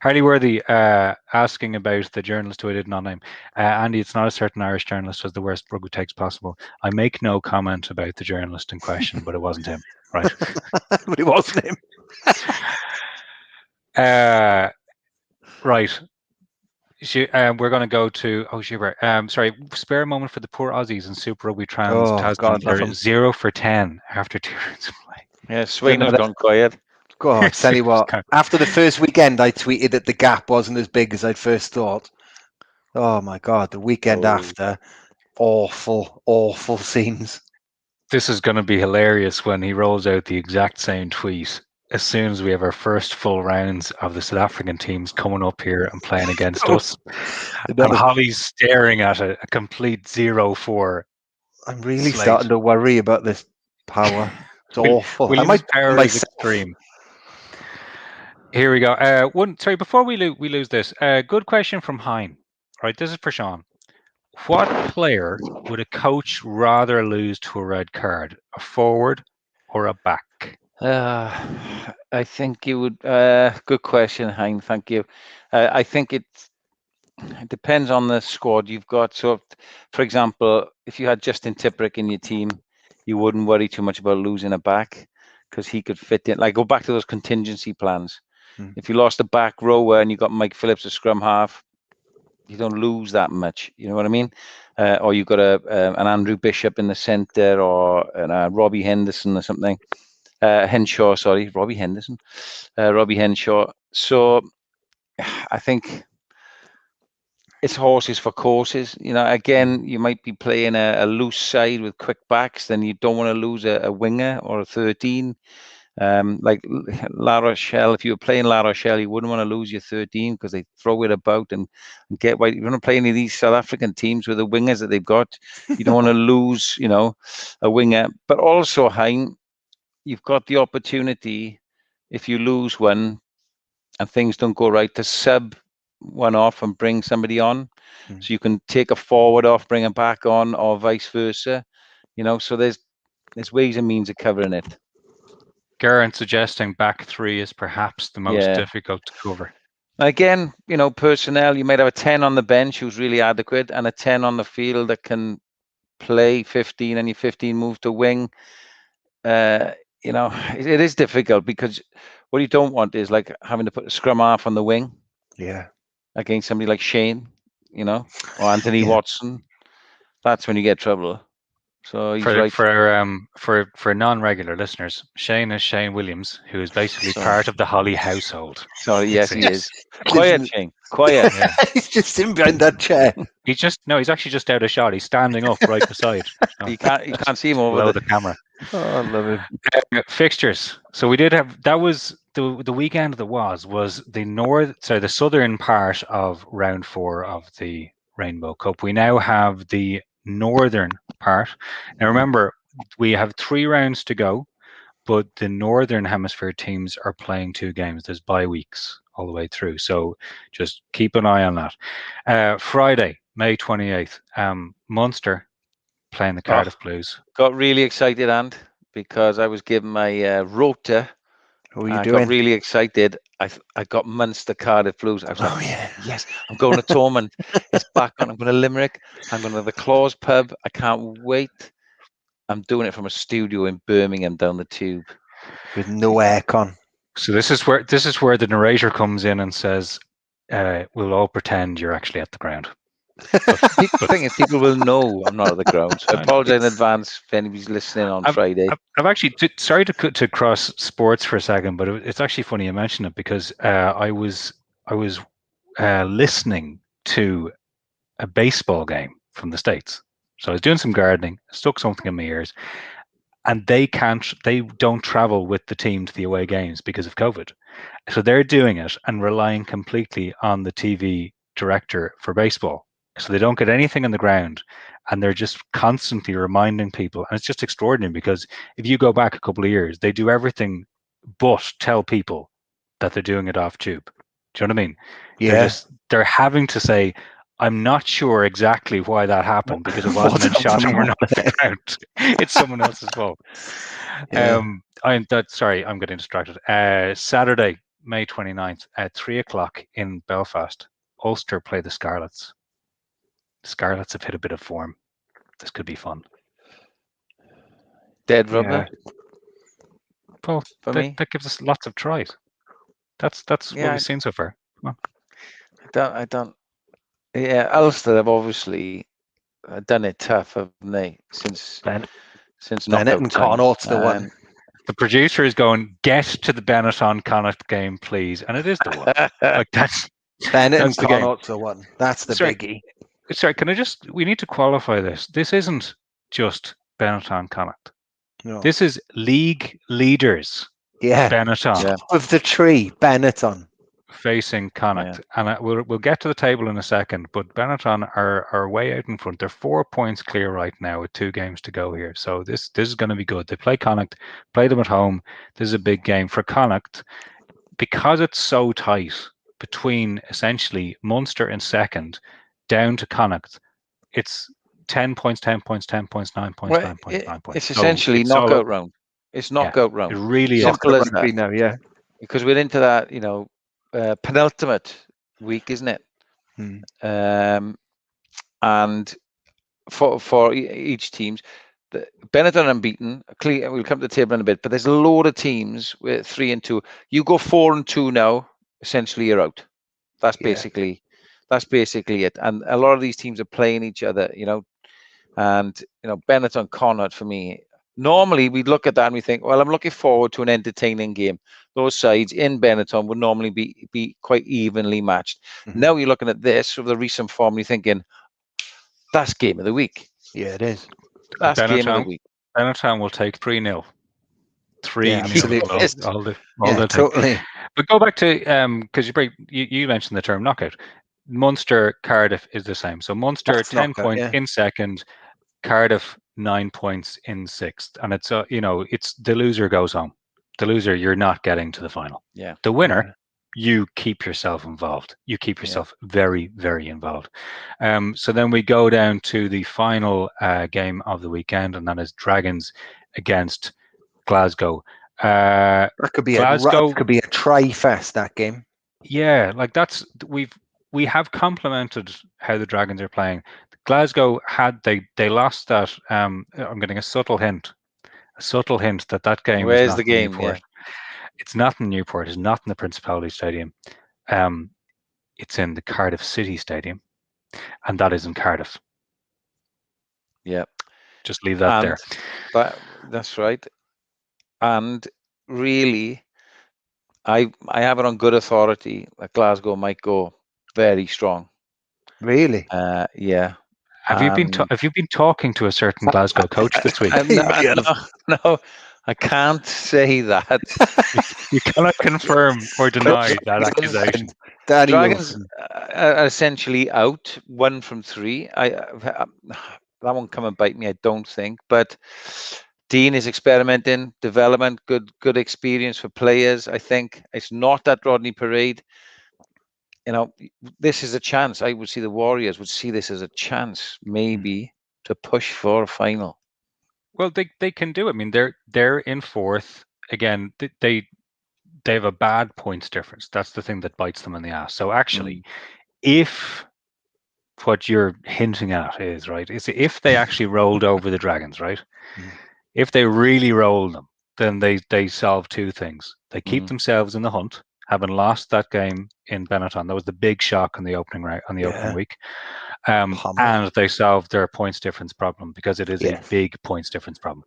[SPEAKER 5] Harley Worthy asking about the journalist who I did not name. Andy, it's not a certain Irish journalist was the worst rugby takes possible. I make no comment about the journalist in question, but it wasn't him, right?
[SPEAKER 1] But it wasn't him.
[SPEAKER 5] Right. We're going to go to Schubert. Sorry, spare a moment for the poor Aussies in Super Rugby Trans
[SPEAKER 1] Oh,
[SPEAKER 5] Tasman.
[SPEAKER 1] God, love
[SPEAKER 5] They're
[SPEAKER 1] 'em.
[SPEAKER 5] 0 for 10 after 2 rounds of play.
[SPEAKER 4] Yeah, Swain has gone quiet.
[SPEAKER 1] God, tell you what. After the first weekend, I tweeted that the gap wasn't as big as I'd first thought. Oh my God, the weekend after, awful, awful scenes.
[SPEAKER 5] This is going to be hilarious when he rolls out the exact same tweet as soon as we have our first full rounds of the South African teams coming up here and playing against us. And Holly's staring at a complete 0-4.
[SPEAKER 1] I'm really starting to worry about this power. It's awful.
[SPEAKER 5] Williams' power is extreme. Here we go. Sorry, before we lose this, good question from Hein. Right, this is for Sean. What player would a coach rather lose to a red card, a forward or a back?
[SPEAKER 4] I think you would. Good question, Hein. Thank you. I think it depends on the squad you've got. So, for example, if you had Justin Tipuric in your team, you wouldn't worry too much about losing a back because he could fit in. Like, go back to those contingency plans. If you lost a back rower and you got Mike Phillips a scrum half, you don't lose that much. You know what I mean? Or you've got an Andrew Bishop in the centre, or Robbie Henderson or something. Henshaw, sorry, Robbie Henderson, Robbie Henshaw. So I think it's horses for courses. Again, you might be playing a loose side with quick backs, then you don't want to lose a winger or a 13. Like La Rochelle, if you were playing La Rochelle, you wouldn't want to lose your 13 because they throw it about and get white. You want to play any of these South African teams with the wingers that they've got. You don't want to lose, a winger. But also, Hein, you've got the opportunity, if you lose one and things don't go right, to sub one off and bring somebody on. So you can take a forward off, bring a back on, or vice versa. So there's ways and means of covering it.
[SPEAKER 5] Geraint suggesting back three is perhaps the most difficult to cover.
[SPEAKER 4] Again, personnel, you might have a 10 on the bench who's really adequate and a 10 on the field that can play 15, and your 15 move to wing. It is difficult because what you don't want is like having to put a scrum half on the wing.
[SPEAKER 1] Yeah.
[SPEAKER 4] Against somebody like Shane, or Anthony Watson. That's when you get trouble. So he's right.
[SPEAKER 5] For non-regular listeners, Shane is Shane Williams, who is basically part of the Holly household.
[SPEAKER 4] Sorry, yes, he is. Quiet, Shane. Quiet.
[SPEAKER 1] He's just sitting behind that chair.
[SPEAKER 5] He's actually just out of shot. He's standing up right beside.
[SPEAKER 4] You can't see him over
[SPEAKER 5] the camera.
[SPEAKER 1] Oh, I love him.
[SPEAKER 5] Fixtures. So we did have, that was the weekend that was the southern part of round 4 of the Rainbow Cup. We now have the northern part. Now remember, we have 3 rounds to go, but the northern hemisphere teams are playing 2 games. There's bye weeks all the way through, so just keep an eye on that. Friday, May 28th, Munster playing the Cardiff Blues.
[SPEAKER 4] Got really excited, because I was given my rota.
[SPEAKER 1] What are you
[SPEAKER 4] I
[SPEAKER 1] doing?
[SPEAKER 4] got really excited. I got Munster Cardiff Blues. I was like, yes, I'm going to Tormund. It's back on. I'm going to Limerick. I'm going to the Claws pub. I can't wait. I'm doing it from a studio in Birmingham down the tube.
[SPEAKER 1] With no aircon.
[SPEAKER 5] So this is where the narrator comes in and says, we'll all pretend you're actually at the ground.
[SPEAKER 4] The thing is, people will know I'm not at the ground. So I apologize in advance if anybody's listening on Friday.
[SPEAKER 5] I've actually, sorry to cross sports for a second, but it's actually funny you mention it because I was listening to a baseball game from the States. So I was doing some gardening, stuck something in my ears, and they don't travel with the team to the away games because of COVID. So they're doing it and relying completely on the TV director for baseball. So they don't get anything on the ground, and they're just constantly reminding people. And it's just extraordinary, because if you go back a couple of years, they do everything but tell people that they're doing it off tube. Do you know what I mean?
[SPEAKER 1] Yeah.
[SPEAKER 5] They're having to say, I'm not sure exactly why that happened, because it wasn't in shot and we're not at the ground. It's someone else's fault.
[SPEAKER 1] Yeah.
[SPEAKER 5] I'm getting distracted. Saturday, May 29th at 3:00 in Belfast, Ulster play the Scarlets. The Scarlets have hit a bit of form. This could be fun.
[SPEAKER 4] Dead rubber
[SPEAKER 5] Well,
[SPEAKER 4] for me.
[SPEAKER 5] that gives us lots of tries. That's what we've seen so far. Come on.
[SPEAKER 4] I don't. Yeah, Ulster have obviously done it tough, haven't they? Since
[SPEAKER 1] Bennett
[SPEAKER 4] knockout
[SPEAKER 1] and
[SPEAKER 4] time.
[SPEAKER 1] Connacht's the one.
[SPEAKER 5] The producer is going, get to the Benetton Connacht game, please, and it is the one. Like that's
[SPEAKER 1] Bennett and
[SPEAKER 5] that's the game.
[SPEAKER 1] Connacht's the one. That's the biggie.
[SPEAKER 5] Sorry, can I just? We need to qualify this. This isn't just Benetton Connacht.
[SPEAKER 1] No.
[SPEAKER 5] This is league leaders.
[SPEAKER 1] Yeah.
[SPEAKER 5] Benetton.
[SPEAKER 4] Yeah.
[SPEAKER 1] Of the tree, Benetton.
[SPEAKER 5] Facing Connacht, and we'll get to the table in a second. But Benetton are way out in front. They're 4 points clear right now with 2 games to go here. So this is going to be good. They play Connacht, play them at home. This is a big game for Connacht because it's so tight between essentially Munster in second down to Connacht. It's 10 points, 10 points, 10 points, 9 points, 9 points, 9 points.
[SPEAKER 4] It's essentially knockout round. It's knockout round.
[SPEAKER 5] It really
[SPEAKER 4] simple
[SPEAKER 5] is.
[SPEAKER 4] as that.
[SPEAKER 1] Now, yeah.
[SPEAKER 4] Because we're into that, penultimate week, isn't it? And for each teams, Benetton unbeaten. We'll come to the table in a bit, but there's a load of teams with 3 and 2. You go 4 and 2 now, essentially you're out. That's basically it. And a lot of these teams are playing each other, and Benetton Connacht for me. Normally we look at that and we think, well, I'm looking forward to an entertaining game. Those sides in Benetton would normally be quite evenly matched. Now you're looking at this with the recent form, you're thinking, that's game of the week.
[SPEAKER 1] Yeah, it is.
[SPEAKER 4] That's game of the week.
[SPEAKER 5] Benetton will take 3-0. 3-0. All the
[SPEAKER 1] totally.
[SPEAKER 5] But go back to because you mentioned the term knockout. Munster, Cardiff is the same. So Munster
[SPEAKER 1] That's
[SPEAKER 5] 10
[SPEAKER 1] knockout,
[SPEAKER 5] points in second, Cardiff 9 points in sixth, and it's it's the loser goes home. The loser, you're not getting to the final.
[SPEAKER 4] Yeah.
[SPEAKER 5] The winner, you keep yourself involved. You keep yourself very, very involved. So then we go down to the final game of the weekend, and that is Dragons against Glasgow.
[SPEAKER 1] That could be
[SPEAKER 5] Glasgow
[SPEAKER 1] could be a try fest, that game.
[SPEAKER 5] Yeah, like we have complimented how the Dragons are playing. Glasgow they lost that. I'm getting a subtle hint that game.
[SPEAKER 4] Where's
[SPEAKER 5] is not
[SPEAKER 4] the game?
[SPEAKER 5] Newport. It's not in Newport. It's not in the Principality Stadium. It's in the Cardiff City Stadium, and that is in Cardiff.
[SPEAKER 4] Yeah,
[SPEAKER 5] just leave that there.
[SPEAKER 4] That's right. And really, I have it on good authority that Glasgow might go very strong.
[SPEAKER 1] Really?
[SPEAKER 4] Yeah.
[SPEAKER 5] Have you been talking to a certain Glasgow coach this week?
[SPEAKER 4] No, I can't say that.
[SPEAKER 5] You cannot confirm or deny that accusation.
[SPEAKER 4] Dragons are essentially out 1 from 3. That won't come and bite me, I don't think. But Dean is experimenting, development, good experience for players. I think it's not that Rodney Parade. This is a chance. I would see the Warriors would see this as a chance, maybe, to push for a final.
[SPEAKER 5] Well, they can do it. I mean, they're in fourth again. They have a bad points difference. That's the thing that bites them in the ass. So actually, if what you're hinting at is right, is if they actually rolled over the Dragons, right? If they really roll them, then they solve 2 things. They keep themselves in the hunt, having lost that game in Benetton. That was the big shock on the opening week. And they solve their points difference problem, because it is a big points difference problem.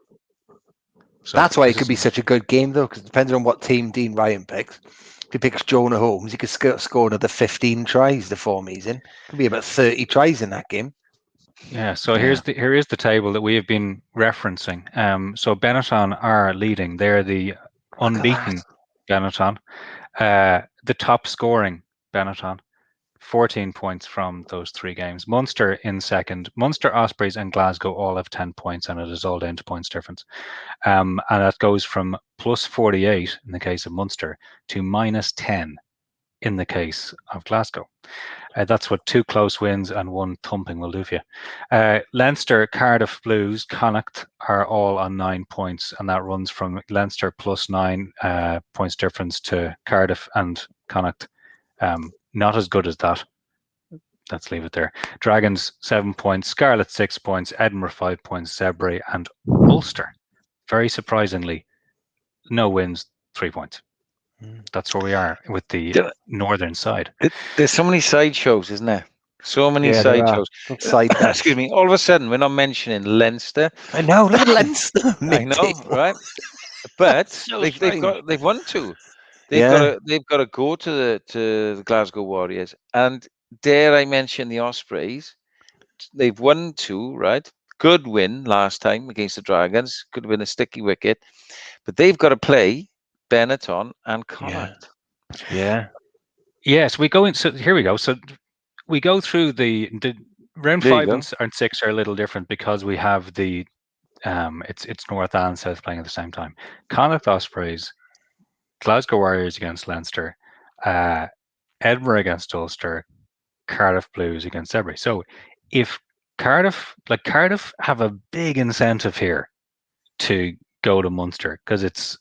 [SPEAKER 5] So
[SPEAKER 1] that's why it could be such a good game, though, because it depends on what team Dean Ryan picks. If he picks Jonah Holmes, he could score another 15 tries. The form he's in could be about 30 tries in that game.
[SPEAKER 5] Yeah. So here is the table that we have been referencing. So Benetton are leading. They're the unbeaten Benetton. The top scoring Benetton. 14 points from those 3 games. Munster in second. Munster, Ospreys, and Glasgow all have 10 points, and it is all down to points difference. And that goes from plus 48 in the case of Munster to minus 10 in the case of Glasgow. That's what 2 close wins and 1 thumping will do for you. Leinster, Cardiff Blues, Connacht are all on 9 points, and that runs from Leinster plus 9 points difference to Cardiff and Connacht. Not as good as that. Let's leave it there. Dragons 7 points, Scarlet 6 points, Edinburgh 5 points, Zebre and Ulster. Very surprisingly, no wins, 3 points. That's where we are with the northern side.
[SPEAKER 4] There's so many sideshows, isn't there? So many sideshows. Excuse me. All of a sudden, we're not mentioning Leinster.
[SPEAKER 1] I know. Look at Leinster.
[SPEAKER 4] I know, right? But
[SPEAKER 1] so
[SPEAKER 4] they've won 2. They've got to go to the Glasgow Warriors, and dare I mention the Ospreys? They've won 2, right? Good win last time against the Dragons. Could have been a sticky wicket, but they've got to play Benetton and Connacht.
[SPEAKER 1] Yeah.
[SPEAKER 5] Yes, we go in. So here we go. So we go through the round 5 and 6 are a little different because we have the it's North and South playing at the same time. Connacht Ospreys, Glasgow Warriors against Leinster, Edinburgh against Ulster, Cardiff Blues against Zebre. So if Cardiff have a big incentive here to go to Munster because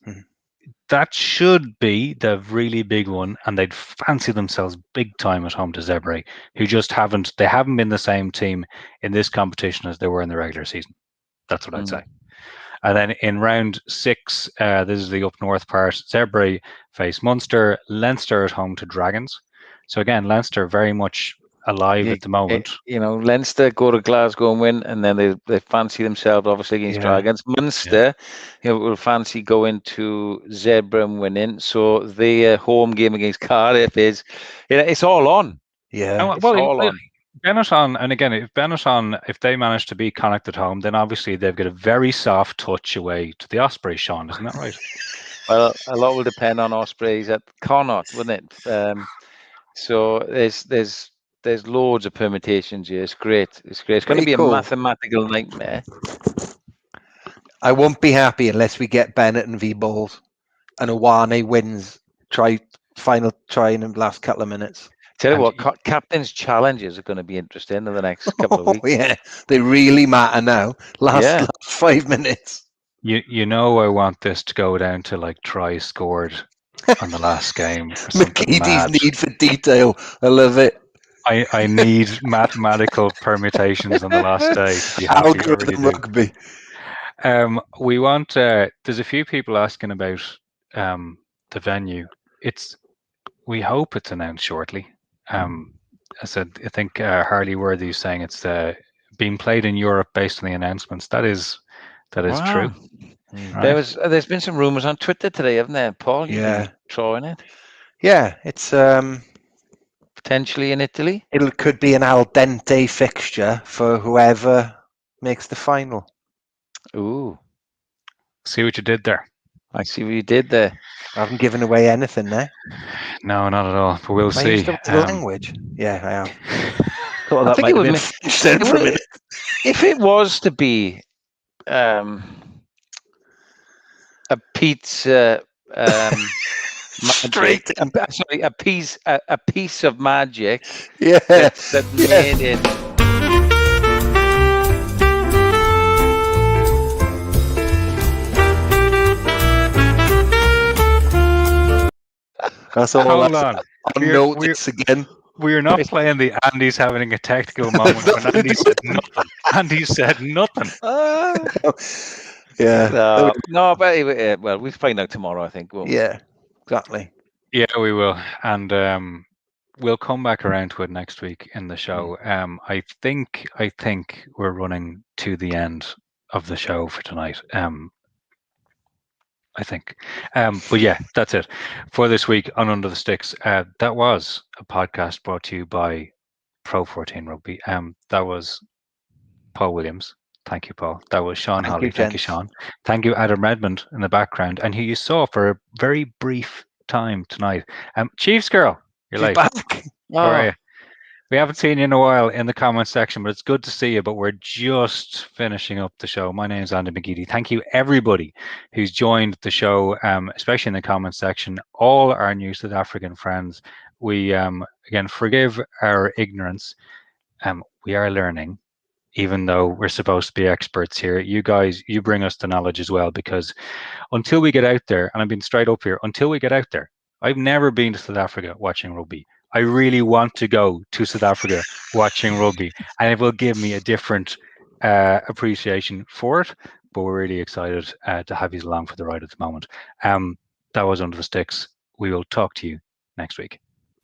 [SPEAKER 5] that should be the really big one, and they'd fancy themselves big time at home to Zebre, who just haven't been the same team in this competition as they were in the regular season. That's what I'd say. And then in round 6, this is the up north part. Zebre face Munster, Leinster at home to Dragons. So again, Leinster very much alive at the moment.
[SPEAKER 4] Leinster go to Glasgow and win, and then they fancy themselves obviously against Dragons. Munster, will fancy going to Zebre and winning. So the home game against Cardiff is, it's all on.
[SPEAKER 1] Yeah,
[SPEAKER 4] it's all on.
[SPEAKER 5] Benetton, and again, if they manage to beat Connacht at home, then obviously they've got a very soft touch away to the Ospreys, Sean, isn't that right?
[SPEAKER 4] Well, a lot will depend on Ospreys at Connacht, wouldn't it? So there's loads of permutations here. It's great. It's going to be a mathematical nightmare.
[SPEAKER 1] I won't be happy unless we get Bennett and V balls and Owane wins final try in the last couple of minutes.
[SPEAKER 4] Tell you what, captain's challenges are going to be interesting in the next couple of weeks.
[SPEAKER 1] Yeah, they really matter now. Last 5 minutes.
[SPEAKER 5] I want this to go down to like tries scored on the last game.
[SPEAKER 1] McGeady's need for detail. I love it.
[SPEAKER 5] I need mathematical permutations on the last day to be happy.
[SPEAKER 1] Algorithm rugby.
[SPEAKER 5] We want. There's a few people asking about the venue. We hope it's announced shortly. I think Harley Worthy is saying it's being played in Europe based on the announcements. That is true.
[SPEAKER 4] Right. There's been some rumours on Twitter today, haven't there, Paul?
[SPEAKER 1] Yeah,
[SPEAKER 4] throwing it.
[SPEAKER 1] Yeah, it's
[SPEAKER 4] potentially in Italy.
[SPEAKER 1] It could be an al dente fixture for whoever makes the final.
[SPEAKER 4] Ooh,
[SPEAKER 5] see what you did there.
[SPEAKER 4] I see what you did there.
[SPEAKER 1] I haven't given away anything there.
[SPEAKER 5] No, not at all. But we'll see.
[SPEAKER 1] Language. Yeah, I am. Thought that might have been said for a minute.
[SPEAKER 4] If it was to be a pizza, magic, a piece of magic.
[SPEAKER 1] Yeah,
[SPEAKER 4] that made it.
[SPEAKER 1] That's all.
[SPEAKER 5] Hold on.
[SPEAKER 1] Notes again.
[SPEAKER 5] We're not playing the Andy's having a tactical moment when Andy said nothing. Andy said nothing.
[SPEAKER 1] Yeah.
[SPEAKER 4] No, but well, we'll find out tomorrow, I think.
[SPEAKER 1] Yeah, exactly.
[SPEAKER 5] Yeah, we will. And we'll come back around to it next week in the show. I think we're running to the end of the show for tonight. I think. But yeah, that's it for this week on Under the Sticks. That was a podcast brought to you by Pro 14 Rugby. That was Paul Williams. Thank you, Paul. That was Sean
[SPEAKER 1] Thank
[SPEAKER 5] Holly.
[SPEAKER 1] you,
[SPEAKER 5] Thank you,
[SPEAKER 1] gents.
[SPEAKER 5] Sean. Thank you, Adam Redmond in the background, and who you saw for a very brief time tonight. Chiefs girl, you're
[SPEAKER 1] She's
[SPEAKER 5] late.
[SPEAKER 1] back.
[SPEAKER 5] How are
[SPEAKER 4] Oh,
[SPEAKER 5] you? We haven't seen you in a while in the comment section, but it's good to see you. But we're just finishing up the show. My name is Andy McGeady. Thank you, everybody who's joined the show, especially in the comment section. All our new South African friends. We again forgive our ignorance. We are learning, even though we're supposed to be experts here. You guys, you bring us the knowledge as well, because until we get out there, and I've been straight up here, until we get out there, I've never been to South Africa watching rugby. I really want to go to South Africa watching rugby, and it will give me a different appreciation for it. But we're really excited to have you along for the ride at the moment. That was Under the Sticks. We will talk to you next week.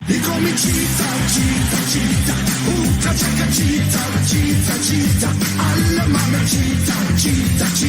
[SPEAKER 7] They call me cheetah, cheetah, cheetah. Ooh, cheetah, cheetah, cheetah, cheetah. I love my cheetah, cheetah, cheetah.